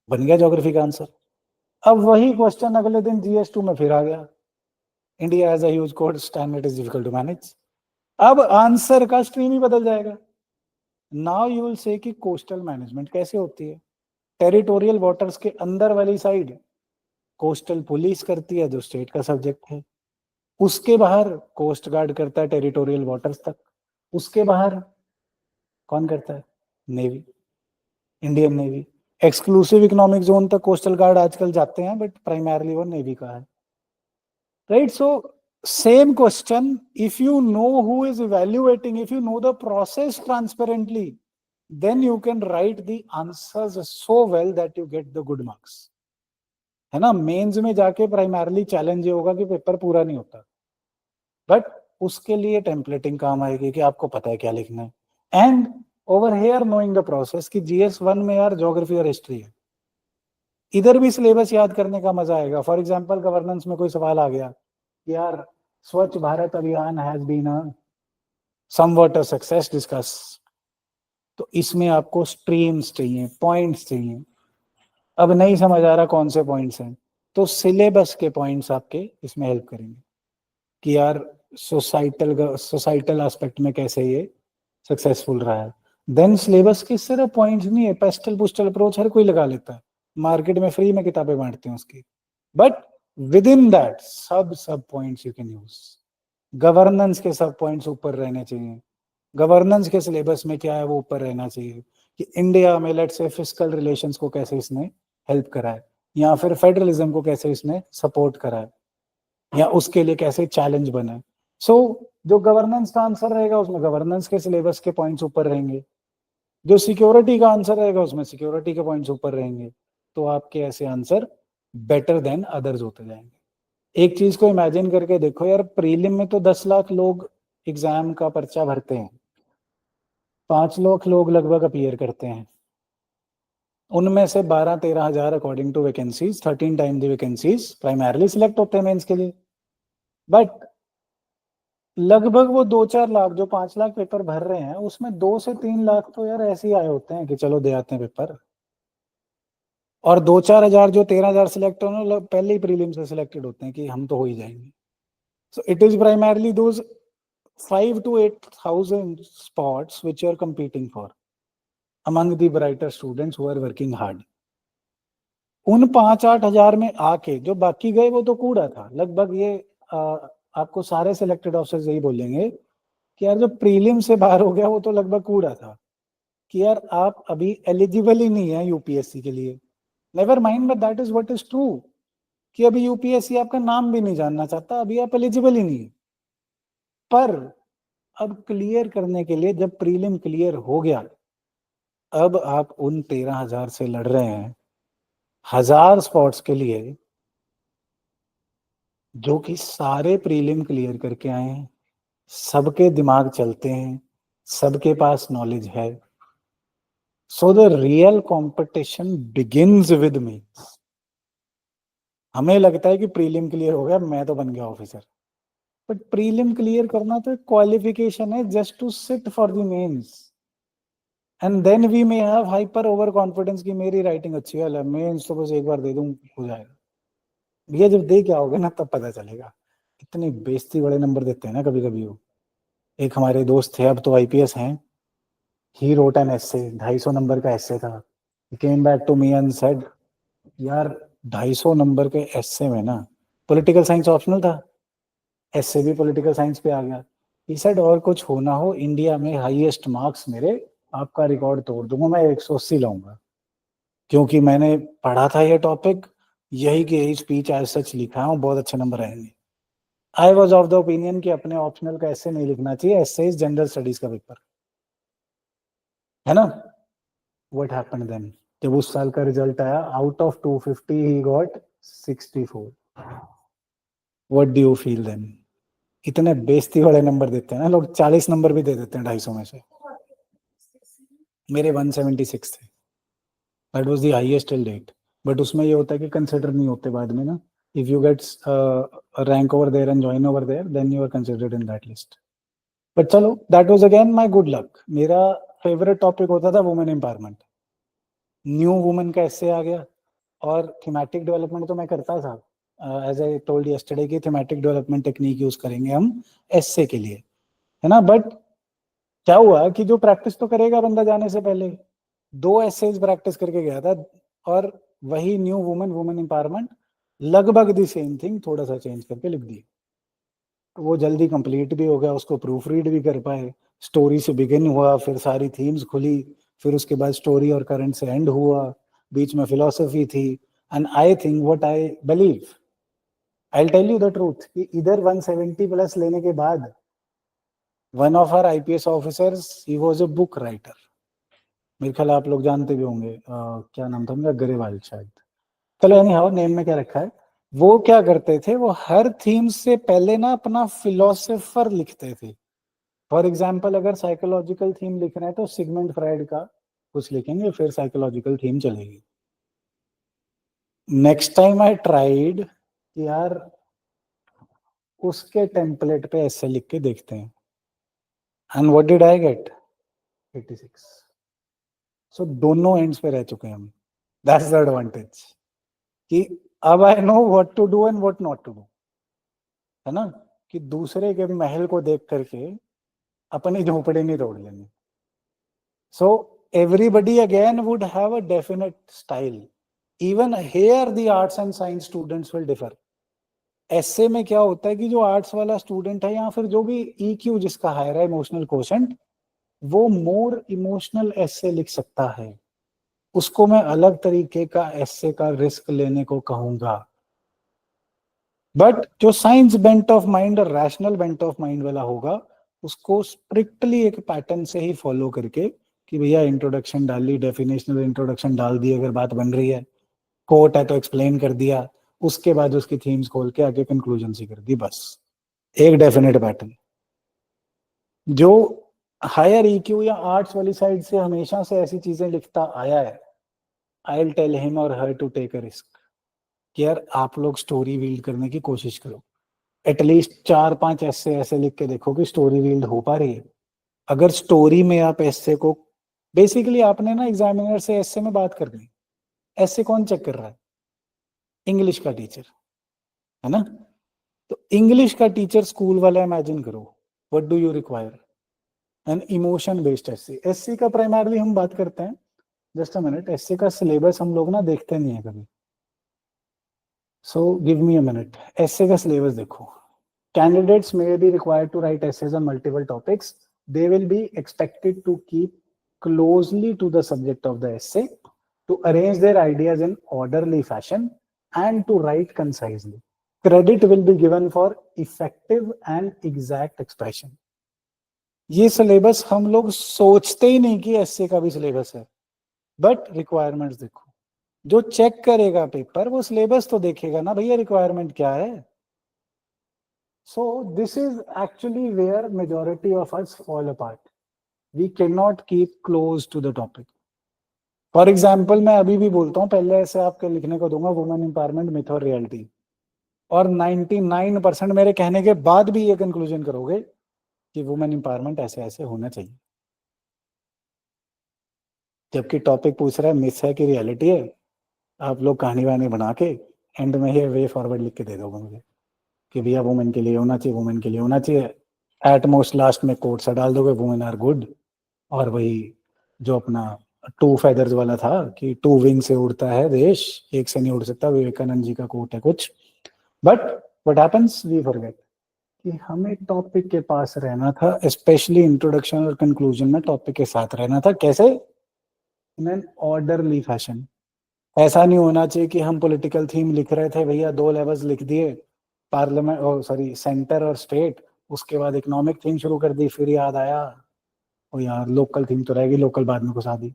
बन गया ज्योग्राफी का आंसर। अब वही क्वेश्चन अगले दिन GS2 में फिर आ गया, India has a huge coast and it is difficult to manage. अब आंसर का स्ट्रीम ही बदल जाएगा। नाउ यू विल से कि कोस्टल मैनेजमेंट कैसे होती है, टेरिटोरियल वाटर्स के अंदर वाली साइड कोस्टल पुलिस करती है जो स्टेट का सब्जेक्ट है, उसके बाहर कोस्ट गार्ड करता है टेरिटोरियल वाटर्स तक, उसके बाहर कौन करता है, navy, Indian navy. Exclusive economic zone तक कोस्टल गार्ड आजकल जाते हैं बट प्राइमरली वो नेवी का है, right. So same question, if you know who is evaluating, if you know the process transparently, then you can write the answers so well that you get the good marks, है ना। मेंस में जाके प्राइमरली चैलेंज ये होगा कि पेपर पूरा नहीं होता, बट उसके लिए टेम्पलेटिंग काम आएगी कि आपको पता है क्या लिखना है। And over here knowing the process कि GS1 में यार ज्योग्राफी और हिस्ट्री है, इधर भी सिलेबस याद करने का मजा आएगा। फॉर एग्जाम्पल गवर्नेंस में कोई सवाल आ गया कि यार Swachh Bharat Abhiyan has been a somewhat a success discuss, तो इसमें आपको स्ट्रीम्स चाहिए, पॉइंट्स चाहिए। अब नहीं समझ आ रहा कौन से पॉइंट्स हैं, तो सिलेबस के पॉइंट्स आपके इसमें हेल्प करेंगे कि यार सोसाइटल एस्पेक्ट में कैसे ये सक्सेसफुल रहा है। देन सिलेबस के सिर्फ पॉइंट्स नहीं है, पेस्टल पुस्टल अप्रोच हर कोई लगा लेता है, मार्केट में फ्री में किताबें बांटते हैं उसकी, बट विद इन दैट सब points you can use. Governance के सब पॉइंट्स ऊपर रहने चाहिए, गवर्नेंस के सिलेबस में क्या है वो ऊपर रहना चाहिए कि इंडिया में लेट्स से फिस्कल रिलेशंस को कैसे इसने हेल्प करा है, या फिर फेडरलिज्म को कैसे इसने सपोर्ट करा है, या उसके लिए कैसे चैलेंज बना है। सो जो गवर्नेंस का आंसर रहेगा उसमें गवर्नेंस के सिलेबस के पॉइंट्स ऊपर रहेंगे, जो सिक्योरिटी का आंसर रहेगा उसमें सिक्योरिटी के पॉइंट्स ऊपर रहेंगे, तो आपके ऐसे आंसर बेटर देन अदर्स होते जाएंगे। एक चीज को इमेजिन करके देखो यार, प्रीलिम में तो 10 लाख लोग एग्जाम का पर्चा भरते हैं, 5 लाख लोग लगभग अपीयर करते हैं, उनमें से 12-13 हजार according to vacancies, 13 time the vacancies primarily select होते हैं मेंस के लिए, बट लगभग वो 2-4 लाख जो 5 लाख पेपर भर रहे हैं उसमें 2 से 3 लाख तो यार ऐसे ही आए होते हैं कि चलो दे आते हैं पेपर, और 2-4 हजार जो 13,000 सिलेक्ट होने पहले ही प्रीलिम से सिलेक्टेड होते हैं कि हम तो हो ही जाएंगे। सो it is primarily those 5 to 8,000 spots which you are competing for among the brighter students who are working hard। उन 5-8 हजार में आके जो बाकी गए वो तो कूड़ा था लगभग। ये आपको सारे सिलेक्टेड ऑफिसर्स यही बोलेंगे कि यार जो प्रीलिम से बाहर हो गया वो तो लगभग कूड़ा था, कि यार आप अभी एलिजिबल ही नहीं है यूपीएससी के लिए। Never mind but that is what is true कि अभी यूपीएससी आपका नाम भी नहीं जानना चाहता, अभी आप एलिजिबल ही नहीं है। पर अब क्लियर करने के लिए जब प्रीलिम क्लियर हो गया, अब आप उन 13,000 से लड़ रहे हैं 1000 स्पॉट्स के लिए, जो कि सारे प्रीलिम क्लियर करके आए हैं, सबके दिमाग चलते हैं, सबके पास नॉलेज है। So the real competition begins with me. हमें लगता है कि प्रीलिम क्लियर हो गया मैं तो बन गया ऑफिसर, बट प्रीलिम क्लियर करना तो क्वालिफिकेशन है just to sit for the mains, and then we may have hyper over confidence कि मेरी राइटिंग अच्छी है, मेंस तो बस एक बार दे दूं हो जाएगा। ये जब दे के आओगे ना तब पता चलेगा। इतनी बेइज्जती बड़े नंबर देते हैं ना कभी कभी वो। एक हमारे दोस्त थे, अब तो आईपीएस हैं, he wrote an essay, 250 number का एसे था। He came back to me and said, यार 250 नंबर के एसे में ना, पॉलिटिकल साइंस ऑप्शनल था, एसे भी पॉलिटिकल साइंस पे आ गया। ही सेड और कुछ होना हो इंडिया में हाईएस्ट मार्क्स मेरे, आपका रिकॉर्ड तोड़ दूंगा, मैं 180 लाऊंगा, क्योंकि मैंने पढ़ा था ये टॉपिक, यही की यही स्पीच एज सच लिखा हूँ, बहुत अच्छे नंबर आएंगे। I was of the opinion कि अपने ऑप्शनल का ऐसे नहीं लिखना चाहिए, ऐसे इज जनरल स्टडीज का पेपर है ना। व्हाट हैपेंड देन, जब उस साल का रिजल्ट आया, out of 250 he got 64। What do you feel then? इतने बेइज्जती वाले नंबर देते हैं ना लोग, 40 नंबर भी दे देते हैं 250 में से। मेरे 176 थे, that was the highest till date. But उसमें ये होता है कि कंसिडर नहीं होते बाद में ना, if you get rank over there and join over there then you are considered in that list. But चलो, that was again my good luck. मेरा फेवरेट टॉपिक होता था वुमेन एम्पावरमेंट, न्यू वुमेन का ऐसे आ गया, और थीमेटिक डेवलपमेंट तो मैं करता था, एज आई टोल्ड यस्टरडे की थीमेटिक डेवलपमेंट टेक्निक यूज करेंगे हम एसे के लिए, है ना। बट क्या हुआ कि जो प्रैक्टिस तो करेगा बंदा जाने से पहले, 2 एसेज प्रैक्टिस करके गया था, और वही न्यू वुमेन, वुमेन एम्पावरमेंट, लगभग द सेम थिंग थोड़ा सा चेंज करके लिख दी। वो जल्दी कंप्लीट भी हो गया, उसको प्रूफ रीड भी कर पाए। स्टोरी से बिगिन हुआ, फिर सारी थीम्स खुली, फिर उसके बाद स्टोरी और करंट से एंड हुआ, बीच में फिलोसफी थी। And I think what I believe, I tell you the truth, कि इधर 170 प्लस लेने के बाद one of our IPS officers, he was a book writer. मेरे ख्याल आप लोग जानते भी होंगे, क्या नाम था उनका, गरेवाल शायद। चलो एनी हाउ, नेम में क्या रखा है। वो क्या करते थे, वो हर थीम से पहले ना अपना फिलोसोफर लिखते थे। फॉर एग्जाम्पल, अगर साइकोलॉजिकल थीम लिख रहे हैं तो सिगमंड फ्राइड का कुछ लिखेंगे, फिर साइकोलॉजिकल थीम चलेगी। नेक्स्ट टाइम आई ट्राइड, यार उसके टेम्पलेट पे ऐसे लिख के देखते हैं, and what did I get, 86। सो दोनों एंड्स पे रह चुके हैं हम, दैट्स द एडवांटेज, कि अब I know what to do and what not to do, है ना। कि दूसरे के महल को देख करके अपनी झोपड़ी नहीं तोड़ लेनी। So everybody again would have a definite style, even here the arts and science students will differ. ऐसे में क्या होता है कि जो आर्ट्स वाला स्टूडेंट है, या फिर जो भी ईक्यू जिसका हायर है, इमोशनल कोशेंट, वो मोर इमोशनल ऐसे लिख सकता है, उसको मैं अलग तरीके का ऐसे का रिस्क लेने को कहूंगा। बट जो साइंस बेंट ऑफ माइंड और रैशनल बेंट ऑफ माइंड वाला होगा, उसको स्ट्रिक्टली एक पैटर्न से ही फॉलो करके, कि भैया इंट्रोडक्शन डाल ली, डेफिनेशनल इंट्रोडक्शन डाल दी, अगर बात बन रही है, कोट है तो एक्सप्लेन कर दिया, उसके बाद उसकी थीम्स खोल के आगे कंक्लूजन सी कर दी, बस एक डेफिनेट पैटर्न। जो हायर ईक्यू या आर्ट्स वाली साइड से हमेशा से ऐसी चीजें लिखता आया है, आई विल टेल हिम और her to take a risk, कि यार आप लोग स्टोरी बिल्ड करने की कोशिश करो, एटलीस्ट 4-5 ऐसे ऐसे लिख के देखो कि स्टोरी बिल्ड हो पा रही है। अगर स्टोरी में आप ऐसे को, बेसिकली आपने ना एग्जामिनर से ऐसे में बात करनी, ऐसे कौन चेक कर रहा है, इंग्लिश का टीचर, है ना। तो इंग्लिश का टीचर स्कूल वाला इमेजिन करो, what do you require, an emotion based SC. SC का प्राइमरली हम बात करते हैं, जस्ट अ मिनट, एससी का सिलेबस हम लोग ना देखते नहीं है कभी, so give me a minute. SC का सिलेबस देखो, candidates may be required to write essays on multiple topics. They will be expected to keep closely to the subject of the essay, to arrange their ideas in orderly fashion, and to write concisely. Credit will be given for effective and exact expression. ये सिलेबस हम लोग सोचते ही नहीं कि एसए का भी सिलेबस है, बट रिक्वायरमेंट्स देखो, जो चेक करेगा पेपर वो सिलेबस तो देखेगा ना भैया, रिक्वायरमेंट क्या है। So this is actually where majority of us fall apart. We cannot keep close to the topic. For example, मैं अभी भी बोलता हूँ, पहले ऐसे आपके लिखने को दूंगा वुमेन एम्पावरमेंट, मिथ और रियलिटी, और 99% मेरे कहने के बाद भी ये कंक्लूजन करोगे कि वुमेन एम्पावरमेंट ऐसे ऐसे होना चाहिए, जबकि टॉपिक पूछ रहा है मिस है कि रियलिटी है। आप लोग कहानी वानी बना के एंड में ही वे फॉरवर्ड लिख के दे दोगे मुझे कि भैया वुमेन के लिए होना चाहिए, वुमेन के लिए होना चाहिए। एट मोस्ट लास्ट में कोट सा डाल दोगे वुमेन आर गुड, और वही जो अपना टू फेदर्स वाला था कि टू विंग से उड़ता है देश, एक से नहीं उड़ सकता, विवेकानंद जी का कोट है कुछ। But what happens, we forget कि हमें टॉपिक के पास रहना था, स्पेशली इंट्रोडक्शन और कंक्लूजन में टॉपिक के साथ रहना था। कैसे? In an orderly fashion. ऐसा नहीं होना चाहिए कि हम पॉलिटिकल थीम लिख रहे थे भैया, 2 लेवल्स लिख दिए, पार्लियामेंट और सॉरी सेंटर और स्टेट, उसके बाद इकोनॉमिक थीम शुरू कर दी, फिर याद आया ओ यार लोकल थीम तो रहेगी, लोकल बाद में घुसा दी।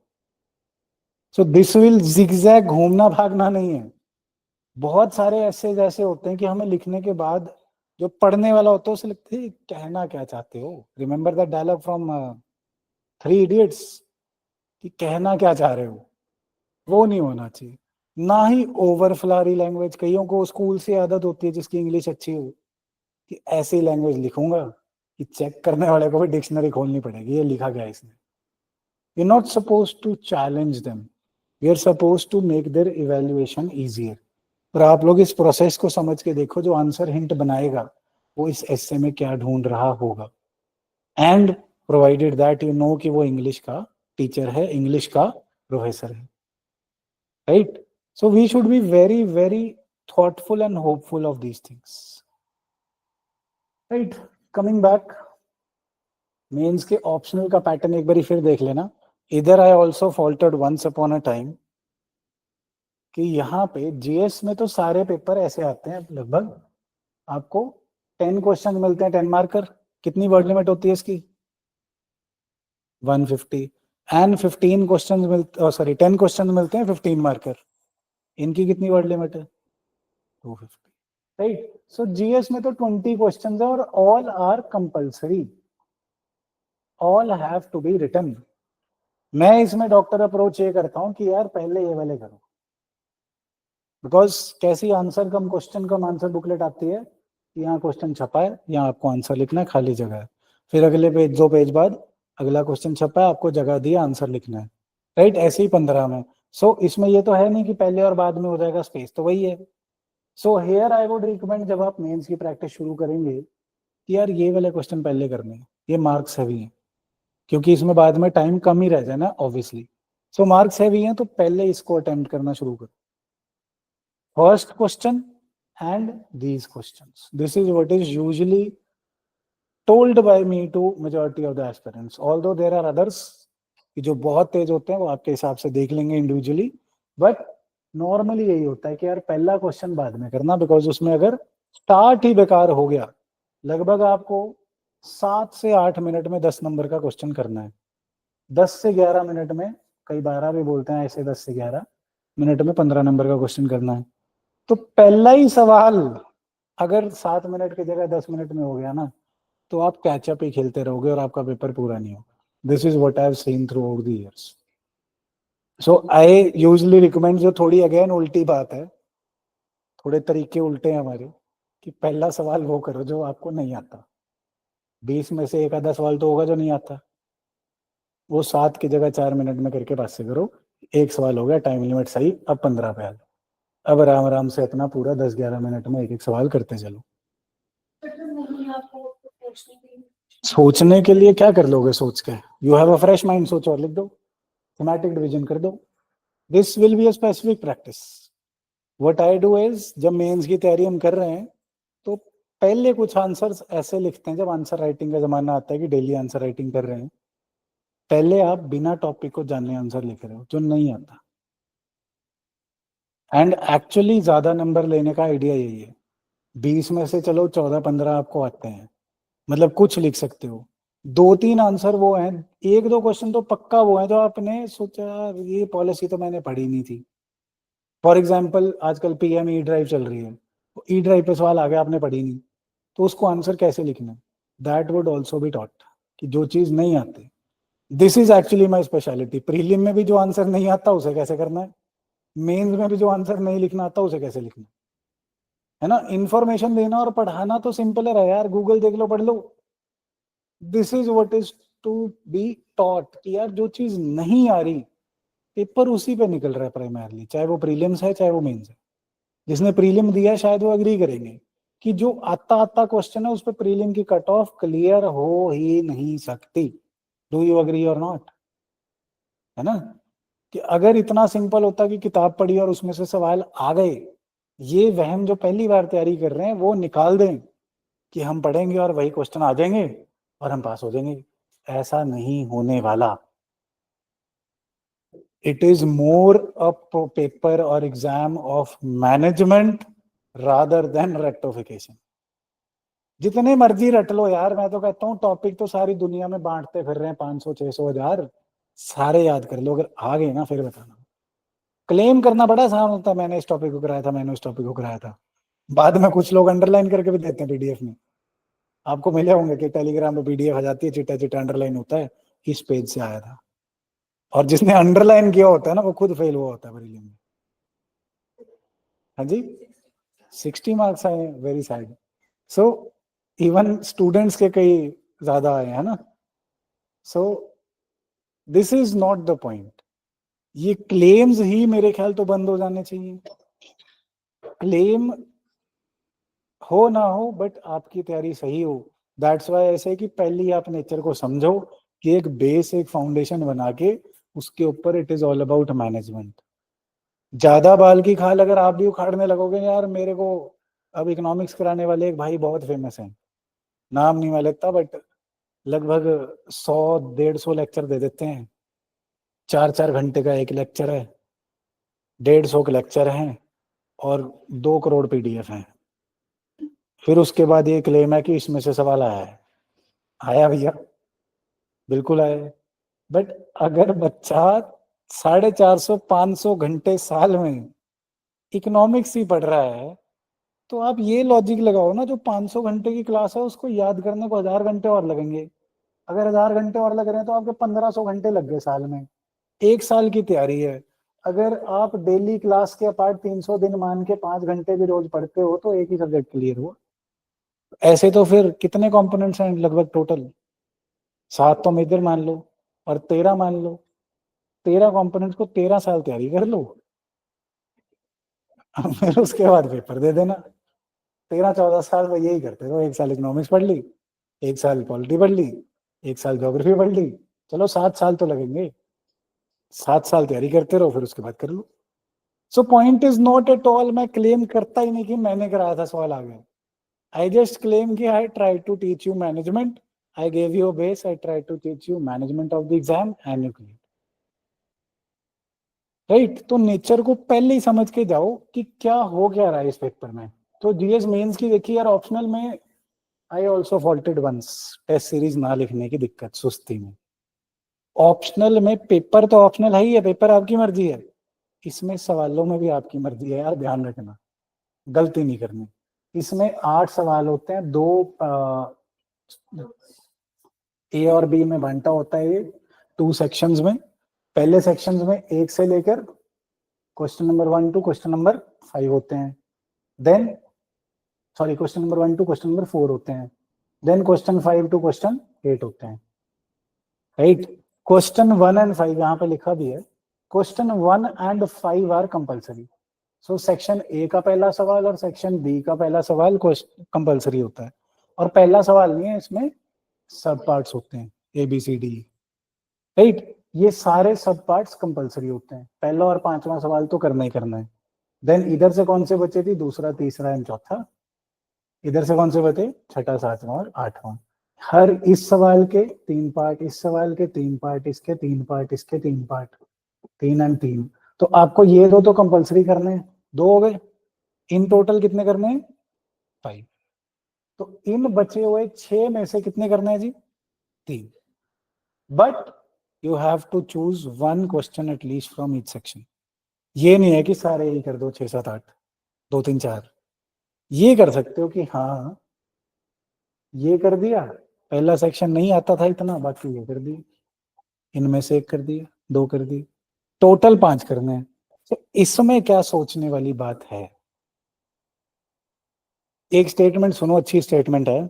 सो दिस विल जिगजैग, घूमना भागना नहीं है। बहुत सारे ऐसे जैसे होते हैं कि हमें लिखने के बाद जो पढ़ने वाला होता है उसे लगता है कहना क्या चाहते हो। Remember that dialogue from Three Idiots कि कहना क्या चाह रहे हो, वो नहीं होना चाहिए। ना ही ओवर फ्लारी लैंग्वेज, कईयों को स्कूल से आदत होती है जिसकी इंग्लिश अच्छी हो कि ऐसी लैंग्वेज लिखूंगा कि चेक करने वाले को भी डिक्शनरी खोलनी पड़ेगी ये लिखा गया है इसने। We are not suppose to challenge them, we are suppose to make their evaluation easier. और आप लोग इस प्रोसेस को समझ के देखो, जो आंसर हिंट बनाएगा वो इस एस्से में क्या ढूंढ रहा होगा, and provided that you know कि वो इंग्लिश का टीचर है, इंग्लिश का प्रोफेसर है, right? So we should be very, very thoughtful and hopeful of these things. Right? Coming back, mains के ऑप्शनल का पैटर्न एक बार फिर देख लेना। इधर I also faltered once upon a time कि यहाँ पे जीएस में तो सारे पेपर ऐसे आते हैं लगभग, आपको 10 क्वेश्चन मिलते हैं 10 मार्कर। कितनी वर्ड लिमिट होती है इसकी? 150। एंड 15 क्वेश्चन मिलते, सॉरी 10 क्वेश्चन मिलते हैं 15 मार्कर। इनकी कितनी वर्ड लिमिट है? 250, राइट? सो जीएस में तो 20 क्वेश्चंस है और all are compulsory, all have to be written. मैं इसमें डॉक्टर अप्रोच ये करता हूं कि यार पहले ये वाले करो, बिकॉज कैसी आंसर कम क्वेश्चन कम आंसर बुकलेट आती है, यहाँ क्वेश्चन छपा है, यहाँ आपको आंसर लिखना है, खाली जगह है, फिर अगले पेज 2 पेज बाद अगला क्वेश्चन छपा है, आपको जगह दिया, आंसर लिखना है, राइट? ऐसे ही 15 में। सो इसमें ये तो है नहीं कि पहले और बाद में हो जाएगा, स्पेस तो वही है। So here I would recommend, जब आप मेंस की प्रैक्टिस शुरू करेंगे कि यार ये वाले क्वेश्चन पहले करने हैं, ये मार्क्स हैवी हैं, क्योंकि इसमें बाद में टाइम कम ही रह जाए ना ऑब्वियसली। सो मार्क्स हैवी हैं तो पहले इसको अटेम्प्ट करना शुरू करो, first question and these questions. This is what is usually told by me to majority of the aspirants, although there are others कि जो बहुत तेज होते हैं वो आपके हिसाब से देख लेंगे इंडिविजुअली, बट नॉर्मली यही होता है कि यार पहला क्वेश्चन बाद में करना, बिकॉज उसमें अगर स्टार्ट ही बेकार हो गया, लगभग आपको 7 से 8 मिनट में 10 नंबर का क्वेश्चन करना है, 10 से 11 मिनट में, कई 12 भी बोलते हैं ऐसे, 10 से 11 मिनट में 15 नंबर का क्वेश्चन करना है। तो पहला ही सवाल अगर 7 मिनट की जगह 10 मिनट में हो गया ना, तो आप कैचअप ही खेलते रहोगे और आपका पेपर पूरा नहीं होगा। This is what I have seen through out the years. So I usually recommend, जो थोड़ी अगेन उल्टी बात है, थोड़े तरीके उल्टे हैं हमारे, कि पहला सवाल वो करो जो आपको नहीं आता। 20 में से एक आधा सवाल तो होगा जो नहीं आता, वो 7 की जगह 4 मिनट में करके पास से करो। एक सवाल हो गया, टाइम लिमिट सही, अब 15 पे आ जाओ, अब आराम आराम से अपना पूरा 10-11 मिनट में एक एक सवाल करते चलो। सोचने के लिए क्या कर लोगे सोच के? You have a fresh mind, सोचो और लिख दो, थीमेटिक डिवीजन कर दो। This will be a specific practice. What I do is, जब मेंस की तैयारी हम कर रहे हैं तो पहले कुछ आंसर्स ऐसे लिखते हैं, जब आंसर राइटिंग का जमाना आता है कि डेली आंसर राइटिंग कर रहे हैं, पहले आप बिना टॉपिक को जाने आंसर लिख रहे हो जो नहीं आता। एंड एक्चुअली ज्यादा नंबर लेने का आइडिया यही है, 20 में से चलो 14-15 आपको आते हैं, मतलब कुछ लिख सकते हो, 2-3 आंसर वो हैं, 1-2 क्वेश्चन तो पक्का वो है जो आपने सोचा ये पॉलिसी तो मैंने पढ़ी नहीं थी। फॉर एग्जाम्पल आजकल पीएम ई ड्राइव चल रही है, तो ई ड्राइव पे सवाल आ गया, आपने पढ़ी नहीं, तो उसको आंसर कैसे लिखना है, that would also be taught, कि जो चीज नहीं आती। This is actually my speciality, prelim में भी जो आंसर नहीं आता उसे कैसे करना है, मेंस में भी जो आंसर नहीं लिखना आता उसे कैसे लिखना है ना। इंफॉर्मेशन देना और पढ़ाना तो सिंपल है यार, गूगल देख लो, पढ़ लो। This is what is to be taught कि यार जो चीज नहीं आ रही, पेपर उसी पे निकल रहा है प्राइमरली, चाहे वो प्रीलिम्स है चाहे वो मेंस है। जिसने प्रीलिम दिया है शायद वो अग्री करेंगे कि जो आता आता क्वेश्चन है उस पर प्रीलिम की कट ऑफ क्लियर हो ही नहीं सकती। डू यू अग्री और नॉट? है ना, कि अगर इतना सिंपल होता कि किताब पढ़ी और उसमें से सवाल आ गए, ये वहम जो पहली बार तैयारी कर रहे हैं वो निकाल दें कि हम पढ़ेंगे और वही क्वेश्चन आ जाएंगे और हम पास हो जाएंगे। ऐसा नहीं होने वाला। It is more a paper और exam of management rather than rectification. जितने मर्जी रट लो यार, मैं तो कहता हूँ टॉपिक तो सारी दुनिया में बांटते फिर रहे हैं, 500 600 1000, सारे याद कर लो, अगर आ गए ना फिर बताना। क्लेम करना बड़ा आसान होता है, मैंने इस टॉपिक को कराया था, मैंने उस टॉपिक को कराया था। बाद में कुछ लोग अंडरलाइन करके भी देते हैं पीडीएफ में। आपको मिले होंगे कि टेलीग्राम पे पीडीएफ आ जाती है, चिट्टा चिट्टा अंडरलाइन होता है, इस पेज से आया था। और जिसने अंडरलाइन किया होता है ना वो खुद फेल हुआ होता है प्रीलिम में। हाँ जी, 60 मार्क्स आए, very sad. So even students के कई ज्यादा आए हैं ना। So this is not the point. ये क्लेम्स ही मेरे ख्याल तो बंद हो जाने चाहिए। क्लेम हो ना हो बट आपकी तैयारी सही हो। दैट्स वाई ऐसे है कि पहले आप नेचर को समझो कि एक बेस, एक फाउंडेशन बना के उसके ऊपर it is all about management. ज्यादा बाल की खाल अगर आप भी उखाड़ने लगोगे यार, मेरे को अब इकोनॉमिक्स कराने वाले एक भाई बहुत फेमस हैं, नाम नहीं मैं लेता, बट लगभग 100 150 लेक्चर दे देते हैं। 4 4 घंटे का एक लेक्चर है, 150 के लेक्चर हैं और 2 करोड़ पीडीएफ हैं। फिर उसके बाद ये क्लेम है कि इसमें से सवाल आया है। आया भैया, बिल्कुल आया है। बट अगर बच्चा 450 500 घंटे साल में इकोनॉमिक्स ही पढ़ रहा है, तो आप ये लॉजिक लगाओ ना, जो 500 घंटे की क्लास है उसको याद करने को 1000 घंटे और लगेंगे। अगर 1000 घंटे और लग रहे हैं तो आपके 1500 घंटे लग गए साल में। एक साल की तैयारी है। अगर आप डेली क्लास के अपार्ट 300 दिन मान के 5 घंटे भी रोज पढ़ते हो तो एक ही सब्जेक्ट क्लियर हुआ। ऐसे तो फिर कितने कंपोनेंट्स हैं लगभग टोटल? 7 तो मेजर मान लो और 13 मान लो। 13 कंपोनेंट्स को 13 साल तैयारी कर लो। फिर उसके बाद पेपर दे देना। 13 14 साल में यही करते रहो। 1 साल इकोनॉमिक्स पढ़ ली, 1 साल पॉलिटी पढ़ ली, 1 साल ज्योग्राफी पढ़ ली, चलो 7 साल तो लगेंगे। 7 साल तैयारी करते रहो, फिर उसके बाद कर लो। So point is not at all, मैं क्लेम करता ही नहीं कि मैंने कराया था सवाल आ गया। आई जस्ट क्लेम कि I try to teach you management, I gave you a base, I try to teach you management of the exam and you clear. Right, तो नेचर को पहले ही समझ के जाओ कि क्या हो क्या रहा है इस पेपर में। तो जीएस मेंस की देखिए यार, ऑप्शनल में I also faulted once, test series ना लिखने की दिक्कत, सुस्ती में। ऑप्शनल में पेपर तो ऑप्शनल है ही है, पेपर आपकी मर्जी है, इसमें सवालों में भी आपकी मर्जी है यार, ध्यान रखना, गलती नहीं करनी। इसमें 8 सवाल होते हैं, दो ए और बी में बांटा होता है ये 2 सेक्शंस में। पहले सेक्शंस में 1 से लेकर question number 1 to question number 5 होते हैं। Then sorry, question number 1 to question number 4 होते हैं। देन क्वेश्चन 5 टू क्वेश्चन 8 होते हैं। राइट, क्वेश्चन 1 एंड 5 यहाँ पे लिखा भी है, question 1 and 5 are compulsory. So section A का पहला सवाल और सेक्शन बी का पहला सवाल कंपल्सरी होता है। और पहला सवाल नहीं है, इसमें सब पार्ट्स होते हैं, A B C D. Right, ये सारे सब पार्ट्स कंपल्सरी होते हैं, पहला और 5वां सवाल तो करना ही करना है। देन इधर से कौन से बचे थे? दूसरा, तीसरा एंड चौथा। इधर से कौन से बचे? छठा, 7वां और 8वां। हर इस सवाल के 3 पार्ट, इस सवाल के 3 पार्ट, इसके 3 पार्ट, इसके 3 पार्ट, 3 एंड 3। तो आपको ये दो तो कंपल्सरी करने हैं, 2 हो गए। इन टोटल कितने करने हैं? 5। तो इन बचे हुए 6 में से कितने करने हैं जी? 3। But you have to choose 1 question at least from each section. ये नहीं है कि सारे ही कर दो, 6 7 8, 2 3 4। ये कर सकते हो कि हाँ ये कर दिया, पहला सेक्शन नहीं आता था इतना, बाकी ये कर दिया, इनमें से 1 कर दिया, 2 कर दिए, टोटल 5 करने हैं। तो इसमें क्या सोचने वाली बात है? एक स्टेटमेंट सुनो, अच्छी स्टेटमेंट है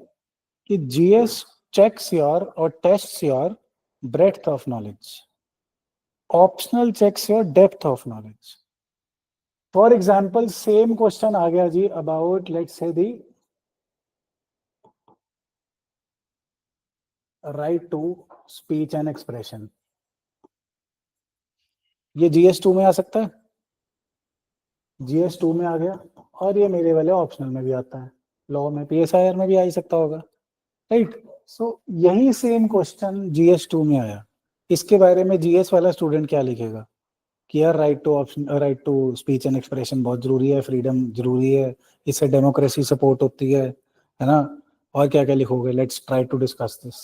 कि जीएस चेक्स योर और tests your breadth of knowledge, optional checks your depth of knowledge. For example same question आ गया जी about let's say the right to speech and expression, ये जीएस 2 में आ सकता है, जीएस 2 में आ गया, और ये मेरे वाले ऑप्शनल में भी आता है, लॉ में पीएसआईआर में भी आ ही सकता होगा, राइट। सो यही सेम क्वेश्चन जीएस 2 में आया, इसके बारे में जीएस वाला स्टूडेंट क्या लिखेगा कि यार right to option, right to speech and expression बहुत जरूरी है, फ्रीडम जरूरी है, इससे डेमोक्रेसी सपोर्ट होती है ना, और क्या क्या लिखोगे, let's try to discuss this,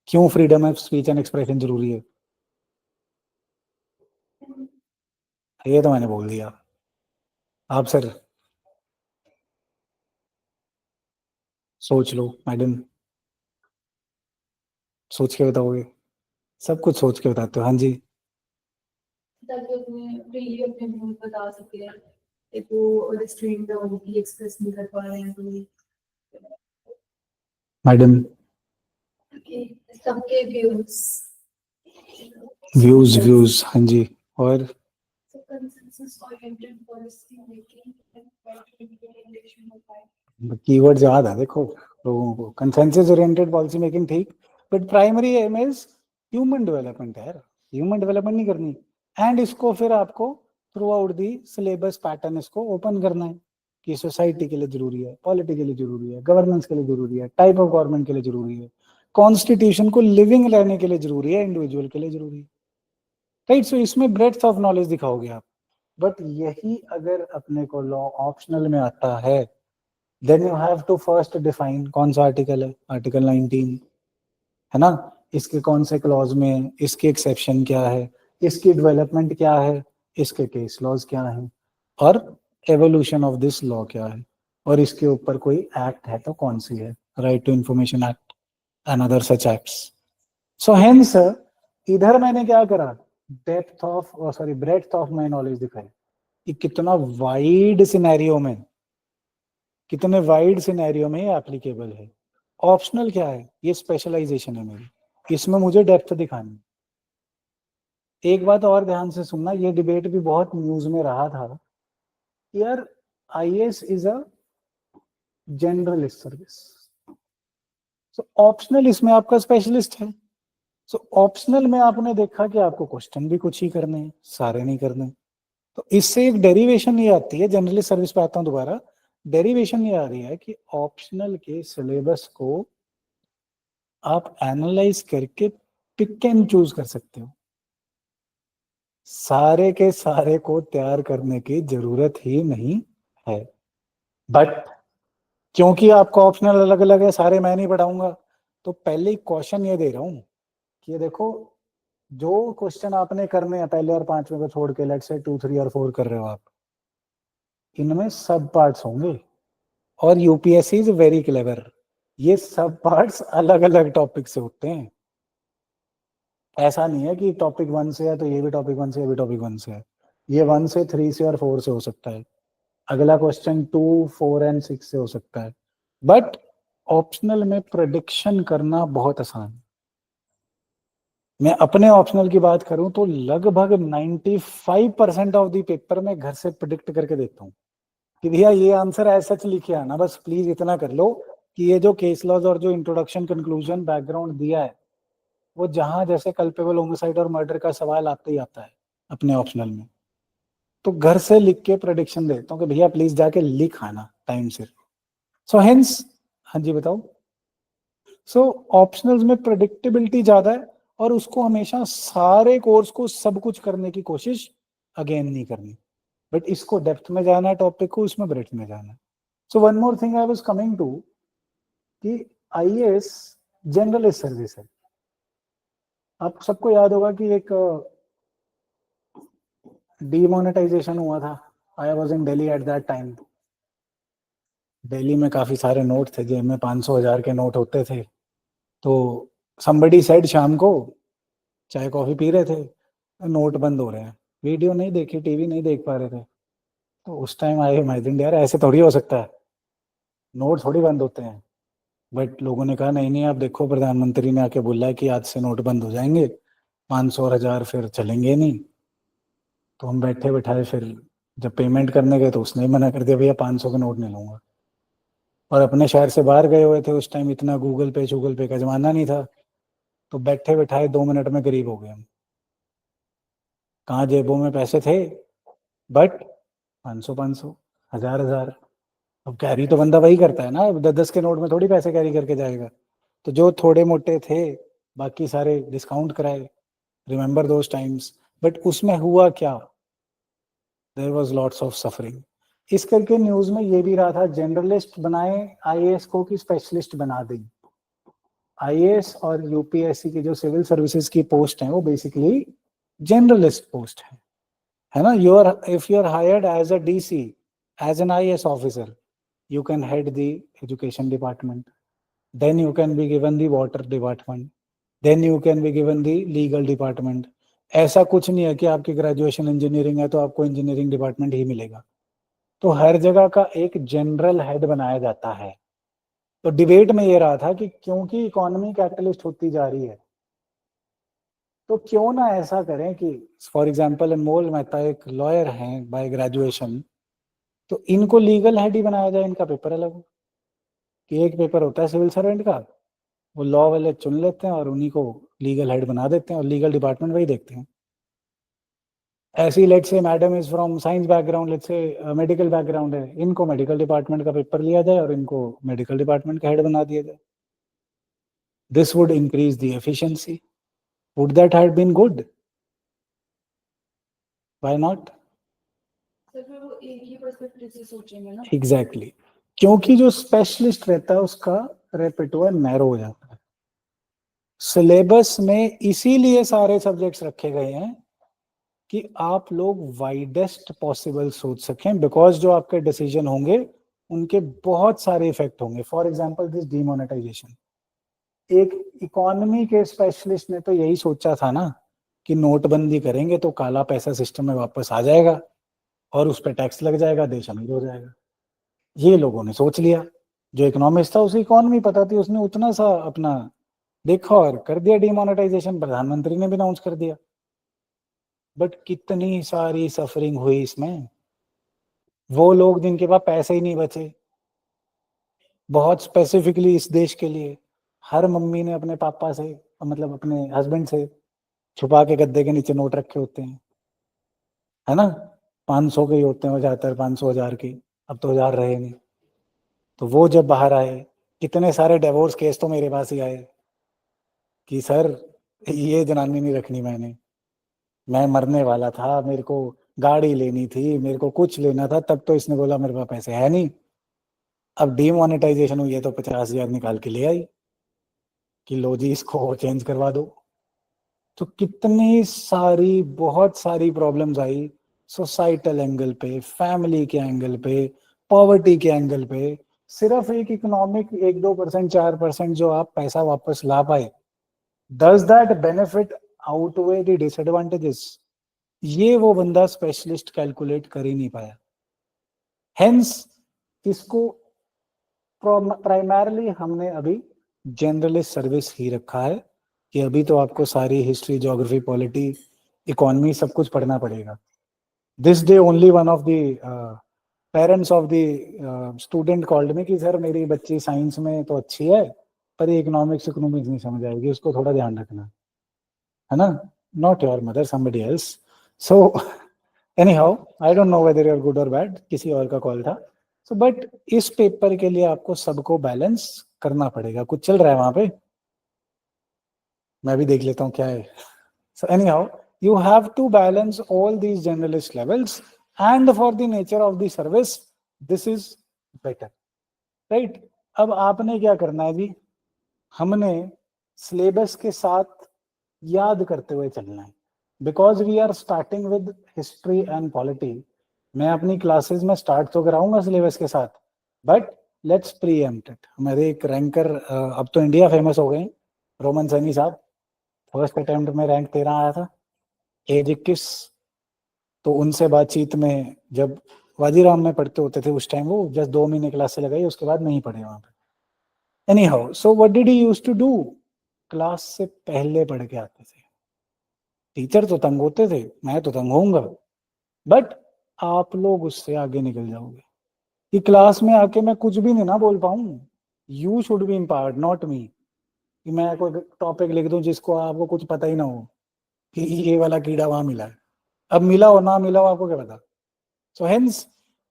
क्यों freedom of speech and expression जरूरी है, ये तो मैंने बोल दिया। आप सर सोच लो मैडम, सोच के बताओगे, सब कुछ सोच के बताते हो, हाँ जी। ताकि अपने फ्रीली अपने व्यूज बता सके, एक वो रिस्ट्रेंट उनकी एक्सप्रेस नहीं कर पा रहे हैं तो मैडम कि सबके व्यूज व्यूज व्यूज, हाँ जी, और consensus oriented policy making and implementation हो पाए। कीवर्ड याद है देखो लोगों को, कंसेंसस ओरिएंटेड पॉलिसी मेकिंग ठीक, but primary aim is human development है यार, ह्यूमन डेवलपमेंट नहीं करनी, एंड इसको फिर आपको through out the syllabus pattern इसको ओपन करना है कि सोसाइटी के लिए जरूरी है, पॉलिटी के लिए जरूरी है, गवर्नेंस के लिए जरूरी है, टाइप ऑफ गवर्नमेंट के लिए जरूरी है, कॉन्स्टिट्यूशन को लिविंग रहने के लिए जरूरी है, इंडिविजुअल के लिए जरूरी है, राइट। सो इसमें ब्रेड्थ ऑफ नॉलेज दिखाओगे आप, बट यही अगर अपने को लॉ ऑप्शनल में आता है, then you have to first define कौन सा आर्टिकल है, आर्टिकल 19 है ना, इसके कौन से क्लॉज में इसके एक्सेप्शन क्या है, इसकी डेवलपमेंट क्या है, इसके केस लॉज क्या है, और एवोल्यूशन ऑफ दिस लॉ क्या है, और इसके ऊपर कोई एक्ट है तो कौन सी है, right to information act and other such acts. So hence इधर मैंने क्या करा, depth of sorry breadth of my knowledge दिखाई कि कितना वाइड सिनेरियो में, कितने वाइड सिनेरियो में ये एप्लीकेबल है। ऑप्शनल क्या है, ये स्पेशलाइजेशन है मेरी, इसमें मुझे डेप्थ दिखानी है। एक बात और ध्यान से सुनना, ये डिबेट भी बहुत न्यूज में रहा था कि यार IAS is a generalist service, so optional इसमें आपका स्पेशलिस्ट है। सो ऑप्शनल में आपने देखा कि आपको क्वेश्चन भी कुछ ही करने हैं, सारे नहीं करने, तो इससे एक डेरिवेशन ये आती है, जनरलिस्ट सर्विस पे आता हूं दोबारा, डेरिवेशन ये आ रही है कि ऑप्शनल के सिलेबस को आप एनालाइज करके पिक एंड चूज कर सकते हो, सारे के सारे को तैयार करने की जरूरत ही नहीं है। बट क्योंकि आपका ऑप्शनल अलग अलग है, सारे मैं नहीं पढ़ाऊंगा, तो पहले ही क्वेश्चन ये दे रहा हूं कि ये देखो, जो क्वेश्चन आपने करने हैं पहले और पांचवें को छोड़ के, लेट से 2, 3 और 4 कर रहे हो आप, इनमें सब पार्ट्स होंगे, और यूपीएससी इज वेरी क्लेवर, ये सब पार्ट्स अलग अलग टॉपिक से होते हैं, ऐसा नहीं है कि टॉपिक 1 से है तो ये भी टॉपिक 1 से, ये भी टॉपिक 1 से है, ये 1 से 3 से और 4 से हो सकता है, अगला क्वेश्चन 2, 4 एंड 6 से हो सकता है, बट ऑप्शनल में प्रेडिक्शन करना बहुत आसान है। मैं अपने ऑप्शनल की बात करूं तो लगभग 95% ऑफ द पेपर में घर से प्रिडिक्ट करके देता हूं कि भैया ये आंसर ऐसा सच लिखे आना, बस प्लीज इतना कर लो कि ये जो केस लॉज और जो इंट्रोडक्शन कंक्लूजन बैकग्राउंड दिया है, वो जहां जैसे कल्पेबल होमिसाइड और मर्डर का सवाल आता ही आता है अपने ऑप्शनल में, तो घर से लिख के प्रेडिक्शन देता हूँ कि भैया प्लीज जाके लिख आना टाइम से। सो हेंस, हाँ जी बताओ। सो ऑप्शनल्स में प्रेडिक्टेबिलिटी ज्यादा है, और उसको हमेशा सारे कोर्स को सब कुछ करने की कोशिश अगेन नहीं करनी, बट इसको डेप्थ में जाना है, टॉपिक को उसमें ब्रेथ में जाना है। So one more thing I was coming to कि आईएएस जनरलिस्ट सर्विस है। आप सबको याद होगा कि एक डीमोनेटाइजेशन हुआ था, I was in Delhi at that time, Delhi में काफी सारे नोट थे जिनमें 500 1000 के नोट होते थे, तो somebody said शाम को चाय कॉफी पी रहे थे, नोट बंद हो रहे हैं, वीडियो नहीं देखी, टीवी नहीं देख पा रहे थे, तो उस टाइम आई इमेजिन यार ऐसे थोड़ी हो सकता है, नोट थोड़ी बंद होते हैं। बट लोगों ने कहा नहीं नहीं, आप देखो प्रधानमंत्री ने आके बोला है कि आज से नोट बंद हो जाएंगे, 500 और 1000 फिर चलेंगे नहीं। तो हम बैठे बैठाए फिर जब पेमेंट करने गए तो उसने ही मना कर दिया, भैया 500 का नोट नहीं लूंगा। और अपने शहर से बाहर गए हुए थे उस टाइम, इतना गूगल पे का जमाना नहीं था। तो बैठे बैठाए 2 मिनट में गरीब हो गए हम। कहाँ जेबों में पैसे थे, बट 500 500, 1000 1000। अब कैरी तो बंदा वही करता है ना, 10 10 के नोट में थोड़ी पैसे कैरी करके जाएगा। तो जो थोड़े मोटे थे बाकी सारे डिस्काउंट कराए, रिमेंबर दोज टाइम्स। बट उसमें हुआ क्या, there was lots of suffering. इस करके न्यूज में ये भी रहा था, जनरलिस्ट बनाए आईएएस को कि स्पेशलिस्ट बना दें। आईएएस और यूपीएससी की जो सिविल सर्विसेज की पोस्ट है वो बेसिकली जनरलिस्ट पोस्ट है ना। You are, if you are hired as a DC, as an IAS officer, you can head the education department, then you can be given the water department, then you can be given the legal department। ऐसा कुछ नहीं है कि आपकी ग्रेजुएशन इंजीनियरिंग है तो आपको इंजीनियरिंग डिपार्टमेंट ही मिलेगा। तो हर जगह का एक जनरल हेड बनाया जाता है। तो डिबेट में ये रहा था कि क्योंकि इकोनॉमी कैपिटलिस्ट होती जा रही है तो क्यों ना ऐसा करें कि फॉर एग्जांपल अनमोल मेहता एक लॉयर हैं बाय ग्रेजुएशन, तो इनको लीगल हेड ही बनाया जाए, इनका पेपर अलग हो। कि एक पेपर होता है सिविल सर्वेंट का, वो लॉ वाले चुन लेते हैं और उन्हीं को लीगल हेड बना देते हैं और लीगल डिपार्टमेंट वही देखते हैं। ऐसी let's say madam is from science background, let's say medical background है, इनको मेडिकल डिपार्टमेंट का पेपर लिया जाए और इनको मेडिकल डिपार्टमेंट का हेड बना दिया जाए। This would increase the efficiency. Would that have been good? Why not? तो फिर वो एक ही पर्सपेक्टिव से सोचेंगे ना। एग्जैक्टली, क्योंकि जो स्पेशलिस्ट रहता है उसका रेpertoire नैरो हो जाता है। सिलेबस में इसीलिए सारे सब्जेक्ट्स रखे गए हैं कि आप लोग वाइडेस्ट पॉसिबल सोच सकें, बिकॉज जो आपके डिसीजन होंगे उनके बहुत सारे इफेक्ट होंगे। फॉर एग्जांपल दिस डीमोनेटाइजेशन, एक इकोनॉमी के स्पेशलिस्ट ने तो यही सोचा था ना कि नोटबंदी करेंगे तो काला पैसा सिस्टम में वापस आ जाएगा और उस पर टैक्स लग जाएगा, देश अमीर हो जाएगा। ये लोगों ने सोच लिया। जो इकोनॉमिस्ट था उसे इकोनॉमी पता थी, उसने उतना सा अपना देखा और कर दिया डीमोनेटाइजेशन, प्रधानमंत्री ने भी अनाउंस कर दिया। बट कितनी सारी सफरिंग हुई इसमें। वो लोग जिनके पास पैसे ही नहीं बचे, बहुत स्पेसिफिकली इस देश के लिए, हर मम्मी ने अपने पापा से, मतलब अपने हस्बैंड से छुपा के गद्दे के नीचे नोट रखे होते हैं, है ना। 500 के ही होते हैं ज्यादातर, 500 1000 के। अब तो 1000 रहे नहीं। तो वो जब बाहर आए, कितने सारे डिवोर्स केस तो मेरे पास ही आए कि सर ये जनानी नहीं रखनी मैंने, मैं मरने वाला था, मेरे को गाड़ी लेनी थी, मेरे को कुछ लेना था, तब तो इसने बोला मेरे पास पैसे है नहीं। अब डीमोनेटाइजेशन हुई है तो 50,000 निकाल के ले आई कि लो जी इसको चेंज करवा दो। तो कितनी सारी, बहुत सारी प्रॉब्लम्स आई, सोसाइटल एंगल पे, फैमिली के एंगल पे, पॉवर्टी के एंगल पे। सिर्फ एक इकोनॉमिक 1 2% 4% जो आप पैसा वापस ला पाए, does that benefit outweigh the disadvantages? ये वो बंदा स्पेशलिस्ट कैलकुलेट कर ही नहीं पाया। हेंस इसको प्राइमरली हमने अभी जनरलिस्ट सर्विस ही रखा है कि अभी तो आपको सारी हिस्ट्री, ज्योग्राफी, पॉलिटी, इकोनॉमी सब कुछ पढ़ना पड़ेगा। This day only one of the parents of the student called में कि सर मेरी बच्ची साइंस में तो अच्छी है पर ये इकोनॉमिक्स इकोनॉमिक्स नहीं समझ आएगी, उसको थोड़ा ध्यान रखना, है ना। Not your mother, somebody else. So any how, I don't know whether you're good और बैड, किसी और का कॉल था। सो बट इस पेपर के लिए आपको सबको बैलेंस करना पड़ेगा। कुछ चल रहा है वहां पे, मैं भी देख लेता हूँ क्या है। सो any how, you have to balance all these generalist levels, and for the nature of the service this is better, right? अब आपने क्या करना है जी, हमने सिलेबस के साथ याद करते हुए चलना है, because we are starting with history and polity. मैं अपनी क्लासेस में स्टार्ट तो कराऊंगा सिलेबस के साथ, बट लेट्स प्रीएम्प्ट इट। हमारे एक रैंकर अब तो इंडिया फेमस हो गए, रोमन सैनी साहब, फर्स्ट अटेम्प्ट में रैंक 13 आया था, एज 21। तो उनसे बातचीत में जब वाजीराम में पढ़ते होते थे उस टाइम, वो जस्ट 2 महीने क्लास से लगाई, उसके बाद नहीं पढ़े वहां पे। Any how, so what did he use to do, class से पहले पढ़ के आते थे। टीचर तो तंग होते थे, मैं तो तंग होऊंगा, बट आप लोग उससे आगे निकल जाओगे कि क्लास में आके मैं कुछ भी नहीं ना बोल पाऊं। You should be empowered, not me, कि मैं कोई टॉपिक लिख दूं जिसको आपको कुछ पता ही ना हो कि ये वाला कीड़ा वहां मिला है। अब मिला हो ना मिला हो आपको क्या पता। सो हेंस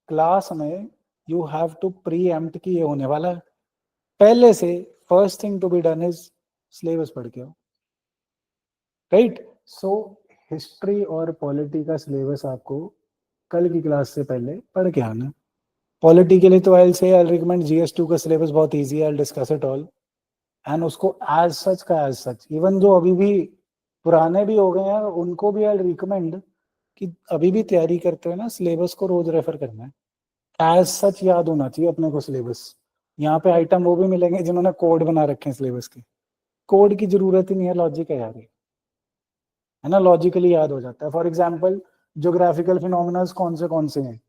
क्लास में you have to preempt कि ये होने वाला है पहले से। First thing to be done is syllabus पढ़ के आओ, राइट। सो हिस्ट्री और पॉलिटी का सिलेबस आपको कल की क्लास से पहले पढ़ के आना। पॉलिटी के लिए तो आई रिकमेंड GS2 का सिलेबस बहुत इजी है, I discuss it all, and उसको एज सच का एज सच, इवन जो अभी भी पुराने भी हो गए हैं उनको भी आई रिकमेंड कि अभी भी तैयारी करते हैं ना, सिलेबस को रोज रेफर करना है। एज सच याद होना चाहिए अपने को सिलेबस। यहाँ पे आइटम वो भी मिलेंगे जिन्होंने कोड बना रखे हैं सिलेबस के, कोड की जरूरत ही नहीं है, लॉजिक है यार, है ना, लॉजिकली याद हो जाता है। फॉर एग्जाम्पल ज्योग्राफिकल फिनोमिनल्स कौन से हैं,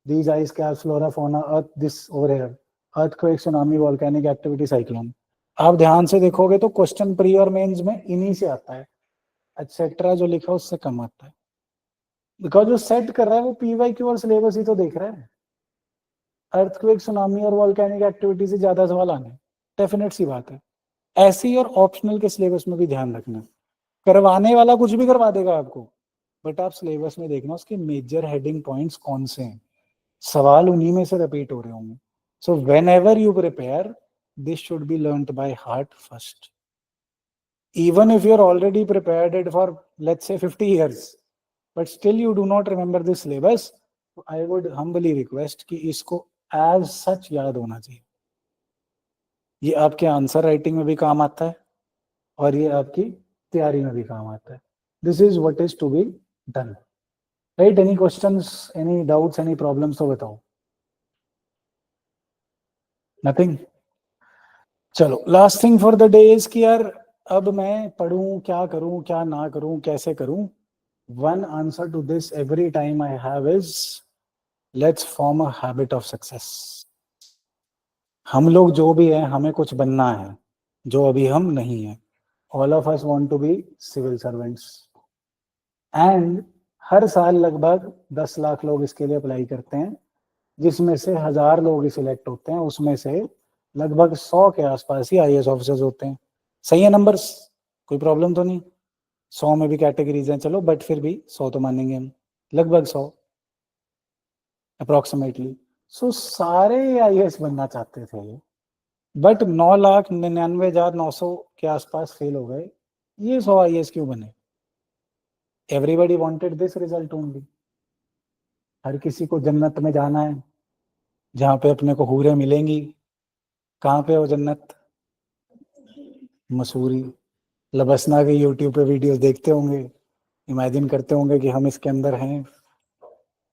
these ice caps, flora, fauna, earth, this over here, earthquake, tsunami, volcanic activity, cyclone। आप ध्यान से देखोगे तो क्वेश्चन प्री और मेंस में इन्हीं से आता है, एक्सेट्रा जो लिखा उससे कम आता है, बिकॉज जो सेट कर रहा है वो PYQ और सिलेबस ही तो देख रहा है। अर्थक्वेक, सुनामी और वॉल्केनिक एक्टिविटी से ज्यादा सवाल आने, डेफिनेट सी बात है। ऐसे ही और ऑप्शनल के सिलेबस में भी ध्यान रखना, करवाने वाला कुछ भी करवा देगा आपको, बट आप सिलेबस में देखना उसके मेजर हेडिंग पॉइंट्स कौन से हैं, सवाल उन्हीं में से रिपीट हो रहे होंगे। So whenever you prepare, this should be learned by heart first. Even if you are already prepared it for let's say 50 years, but still you do not remember this syllabus, I would humbly request कि इसको as such याद होना चाहिए। ये आपके आंसर राइटिंग में भी काम आता है और ये आपकी तैयारी में भी काम आता है। This is what is to be done, right. Any questions, any doubts, any problems तो बताओ। नथिंग। चलो, last thing for the day is कि यार अब मैं पढ़ूं, क्या करूं, क्या ना करूं, कैसे करूं। One answer to this every time I have is let's form a habit of success. हम लोग जो भी हैं, हमें कुछ बनना है जो अभी हम नहीं है। All of us want to be civil servants, and हर साल लगभग 10 लाख लोग इसके लिए अप्लाई करते हैं, जिसमें से 1000 लोग ही सिलेक्ट होते हैं, उसमें से लगभग 100 के आसपास ही IAS ऑफिसर्स होते हैं। सही है नंबर्स, कोई प्रॉब्लम तो नहीं। 100 में भी कैटेगरीज हैं चलो, बट फिर भी 100 तो मानेंगे हम, लगभग 100 अप्रोक्सीमेटली। सो सारे IAS बनना चाहते थे, बट 9,99,900 के आसपास फेल हो गए। ये 100 IAS क्यों बने? Everybody wanted this result only. हर किसी को जन्नत में जाना है, जहाँ पे अपने को हूरें मिलेंगी। कहाँ पे हो जन्नत? मसूरी। लबसना के यूट्यूब पे वीडियोस देखते होंगे, इमेजिन करते होंगे कि हम इसके अंदर हैं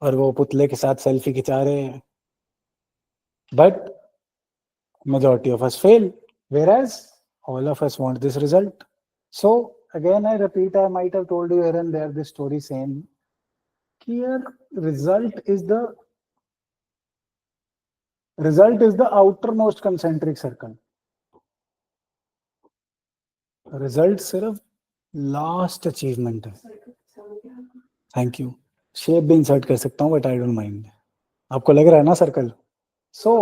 और वो पुतले के साथ सेल्फी खिंचा रहे हैं, but majority of us fail, whereas all of us want this result. So again I repeat, I might have told you here and there this story same कि यार result is the outermost concentric circle, result सिर्फ लास्ट अचीवमेंट है। Thank you. शेप भी इंसर्ट कर सकता हूँ बट आई डोंट माइंड। आपको लग रहा है ना सर्कल? सो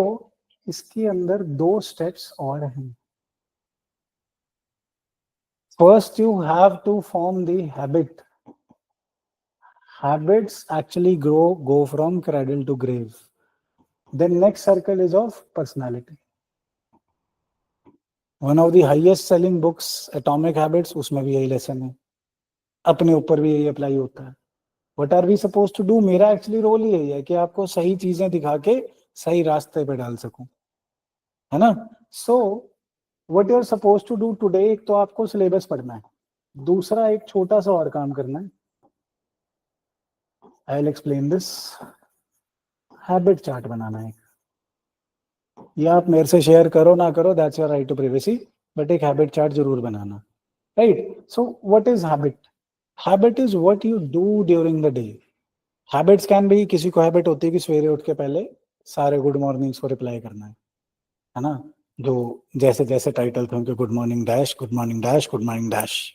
इसके अंदर 2 स्टेप्स और हैं। First you have to form the habit. Habits actually go from cradle to grave. Then next circle is of personality. One of the highest selling books, Atomic Habits, उसमें भी यही लेसन है, अपने ऊपर भी यही अप्लाई होता है। What are we supposed to do? मेरा एक्चुअली रोल यही है कि आपको सही चीजें दिखा के सही रास्ते पे डाल सकूं, है ना। So what you are suppose to do today, एक तो आपको सिलेबस पढ़ना है, दूसरा एक छोटा सा और काम करना है। I will explain this. Habit chart बनाना है। ये आप मेरे से शेयर करो ना करो, that's your right to privacy, but एक हैबिट चार्ट जरूर बनाना, right. So what is habit? Habit is what you do during the day. Habits can भी, किसी को हैबिट होती है कि सवेरे उठ के पहले सारे गुड मॉर्निंग्स को रिप्लाई करना है ना, जो जैसे जैसे टाइटल थे उनके, good morning dash, good morning dash, good morning dash.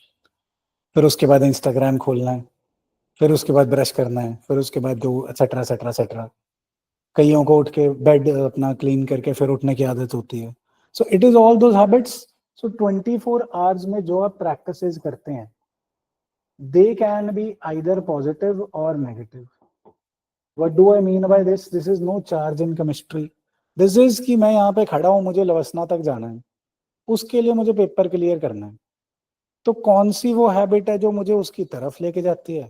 फिर उसके बाद इंस्टाग्राम खोलना है, फिर उसके बाद ब्रश करना है, फिर उसके बाद जो एक्सेट्रा एक्सेट्रा एक्सेट्रा। कईयों को उठ के बेड अपना क्लीन करके फिर उठने की आदत होती है। So it is all those habits. So 24 hours में जो आप प्रैक्टिसेस करते हैं, they can be either positive और negative. What do I mean by this? This is no charge in chemistry. This is कि मैं यहाँ पे खड़ा हूं, मुझे लवसना तक जाना है, उसके लिए मुझे पेपर क्लियर करना है। तो कौन सी वो हैबिट है जो मुझे उसकी तरफ लेके जाती है?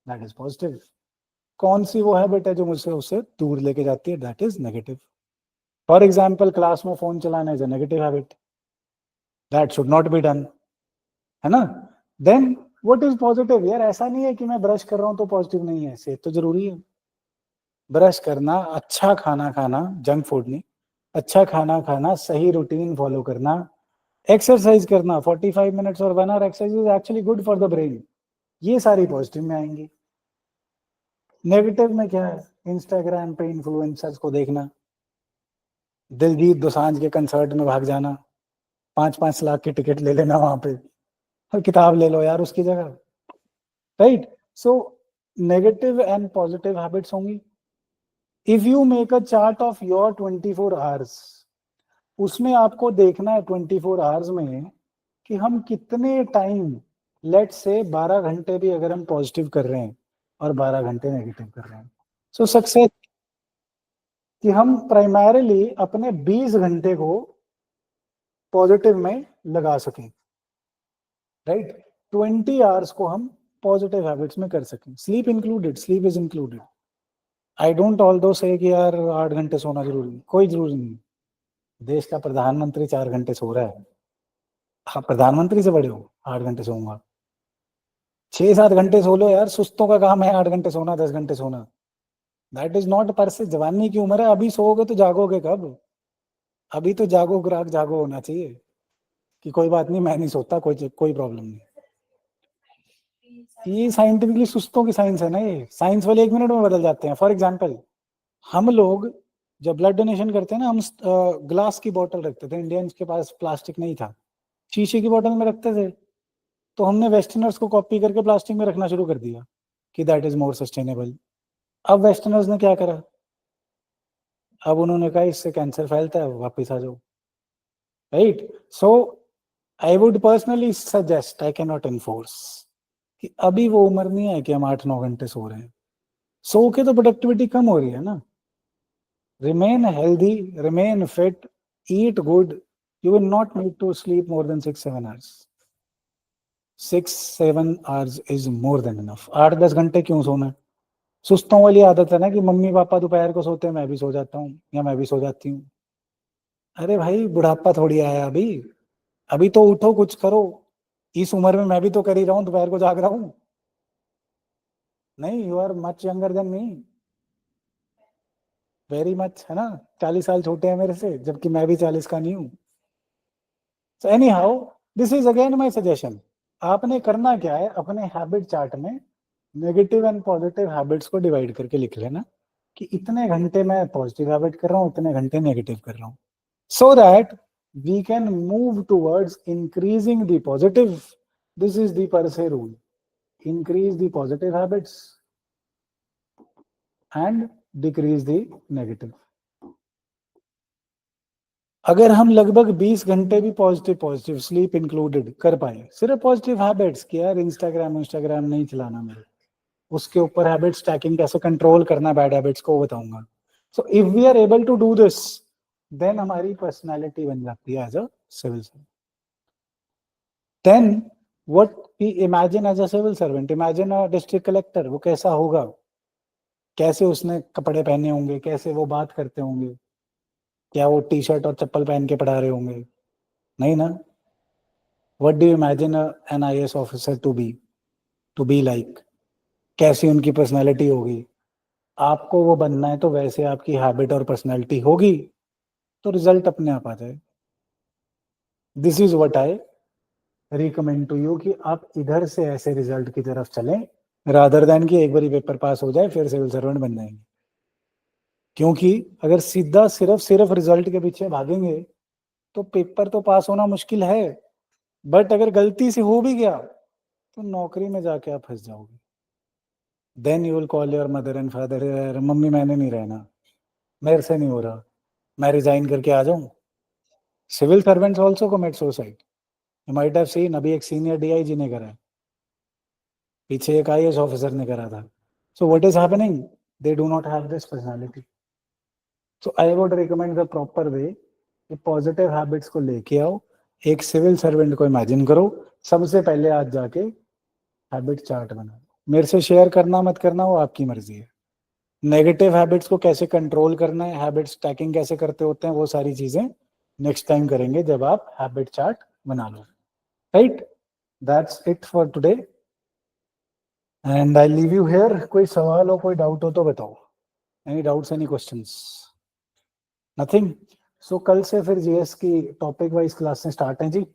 That is positive. कौन सी वो हैबिट है जो मुझसे उससे दूर लेके जाती है? That is negative. For example, class में फोन चलाना is a negative habit, that should not be done, है ना? Then what is positive? यार ऐसा नहीं है कि मैं ब्रश कर रहा हूं तो पॉजिटिव नहीं है, सेहत तो जरूरी है। ब्रश करना, अच्छा खाना खाना, जंक फूड नहीं, अच्छा खाना खाना, सही रूटीन फॉलो करना, एक्सरसाइज करना, 45 मिनट्स और 1 hour exercise is actually good for the brain, ये सारी पॉजिटिव में आएंगी। नेगेटिव में क्या है? इंस्टाग्राम पे इन्फ्लुएंसर्स को देखना, दिलजीत दोसांझ के कंसर्ट में भाग जाना, 5-5 लाख की टिकट ले लेना वहां पे, और किताब ले लो यार उसकी जगह, right? So negative and positive habits होंगी। If you make a chart of your 24 hours, उसमें आपको देखना है 24 आवर्स में कि हम कितने टाइम, लेट्स से 12 घंटे भी अगर हम पॉजिटिव कर रहे हैं और 12 घंटे नेगेटिव कर रहे हैं, सो सक्सेस कि हम प्राइमरीली अपने 20 घंटे को पॉजिटिव में लगा सकें, राइट? 20 आवर्स को हम पॉजिटिव हैबिट्स में कर सकें, sleep included, sleep is included. I don't all दो से कि यार 8 घंटे सोना जरूरी, कोई जरूरी नहीं। देश का प्रधानमंत्री 4 घंटे सो रहा है, आप प्रधानमंत्री से बड़े हो? 8 घंटे सोऊंगा? 6-7 घंटे सो लो यार, सुस्तों का काम है 8 घंटे सोना, 10 घंटे सोना। दैट इज नॉट पर से, जवानी की उम्र है, अभी सोओगे तो जागोगे कब? अभी तो जागो ग्राहक जागो होना चाहिए कि कोई बात नहीं, मैं नहीं सोता, कोई कोई प्रॉब्लम नहीं। ये साइंटिफिकली सुस्तों की साइंस है ना, ये साइंस वाले 1 मिनट में बदल जाते हैं। फॉर एग्जाम्पल, हम लोग जब ब्लड डोनेशन करते हैं ना, हम ग्लास की बोतल रखते थे, इंडियंस के पास प्लास्टिक नहीं था, शीशे की बोतल में रखते थे। तो हमने वेस्टर्नर्स को कॉपी करके प्लास्टिक में रखना शुरू कर दिया कि दैट इज मोर सस्टेनेबल। अब वेस्टर्नर्स ने क्या करा? अब उन्होंने कहा इससे कैंसर फैलता है, वापिस आ जाओ, right? So I would personally suggest, I can not enforce, कि अभी वो उम्र नहीं है कि हम 8-9 घंटे सो रहे हैं। सो के तो प्रोडक्टिविटी कम हो रही है ना। Remain healthy, remain fit, eat good, you will not need to sleep more than 6-7 hours. 6-7 hours is more than enough. 8-10 घंटे क्यों सोना है? सुस्तों वाली आदत है ना कि मम्मी पापा दोपहर को सोते हैं, मैं भी सो जाता हूँ या मैं भी सो जाती हूँ। अरे भाई, बुढ़ापा थोड़ी आया अभी, अभी तो उठो, कुछ करो। इस उम्र में मैं भी तो कर ही रहा हूँ, दोपहर को जाग रहा हूँ। नहीं, you are much younger than me, very much, है ना? 40 साल छोटे हैं मेरे से, जबकि मैं भी 40 का नहीं हूँ। सो any how, this is again my suggestion. आपने करना क्या है, अपने हैबिट चार्ट में नेगेटिव एंड पॉजिटिव हैबिट्स को डिवाइड करके लिख लेना कि इतने घंटे मैं पॉजिटिव हैबिट कर रहा हूँ, इतने घंटे नेगेटिव कर रहा हूँ, so that we can move towards increasing the positive. This is the per se rule. Increase the positive habits and decrease the negative. अगर हम लगभग 20 घंटे भी पॉजिटिव पॉजिटिव स्लीप इंक्लूडेड कर पाए, सिर्फ पॉजिटिव हैबिट्स कि यार इंस्टाग्राम नहीं चलाना मेरे, उसके ऊपर हैबिट स्टैकिंग कैसे कंट्रोल करना बैड हैबिट्स को बताऊंगा। So if we are able to do this, then हमारी पर्सनैलिटी बन जाती है as a civil servant. Then what we imagine as a civil servant, imagine a district collector, वो कैसा होगा, कैसे उसने कपड़े पहने होंगे, कैसे वो बात करते होंगे, क्या वो टी शर्ट और चप्पल पहन के पढ़ा रहे होंगे? नहीं ना। What do you imagine an IAS officer to be like? कैसी उनकी पर्सनैलिटी होगी? आपको वो बनना है तो वैसे आपकी हैबिट और पर्सनैलिटी होगी, तो रिजल्ट अपने आप आ जाए। This is what I recommend to you कि आप इधर से ऐसे रिजल्ट की तरफ चलें रादर देन कि एक बार पेपर पास हो जाए फिर सिविल सर्वेंट बन जाएंगे। क्योंकि अगर सीधा सिर्फ रिजल्ट के पीछे भागेंगे तो पेपर तो पास होना मुश्किल है, बट अगर गलती से हो भी गया तो नौकरी में जाके आप फंस जाओगे। Then you will call your mother and father, mummy मैंने नहीं रहना, मेरे से नहीं हो रहा, मैं रिजाइन करके आ जाऊं। Civil servants also commit suicide. You might have seen, अभी एक सीनियर डीआईजी ने करा है, पीछे एक आईएएस ऑफिसर ने करा था। सो what is happening, they do not have this personality. So I would recommend the proper way कि पॉजिटिव हैबिट्स को लेके आओ। एक सिविल सर्वेंट को इमेजिन करो, सबसे पहले आज जाके हैबिट चार्ट बना लो। मेरे से शेयर करना मत करना वो आपकी मर्जी है। नेगेटिव हैबिट्स को कैसे कंट्रोल करना है, हैबिट्स ट्रैकिंग कैसे करते होते हैं, वो सारी चीजें नेक्स्ट टाइम करेंगे जब आप हैबिट चार्ट बना लो। Right, that's it for today and I leave you here. कोई सवाल हो, कोई डाउट हो तो बताओ। Any doubts, any questions? Nothing. So कल से फिर जीएस की टॉपिक वाइज क्लासें स्टार्ट हैं जी।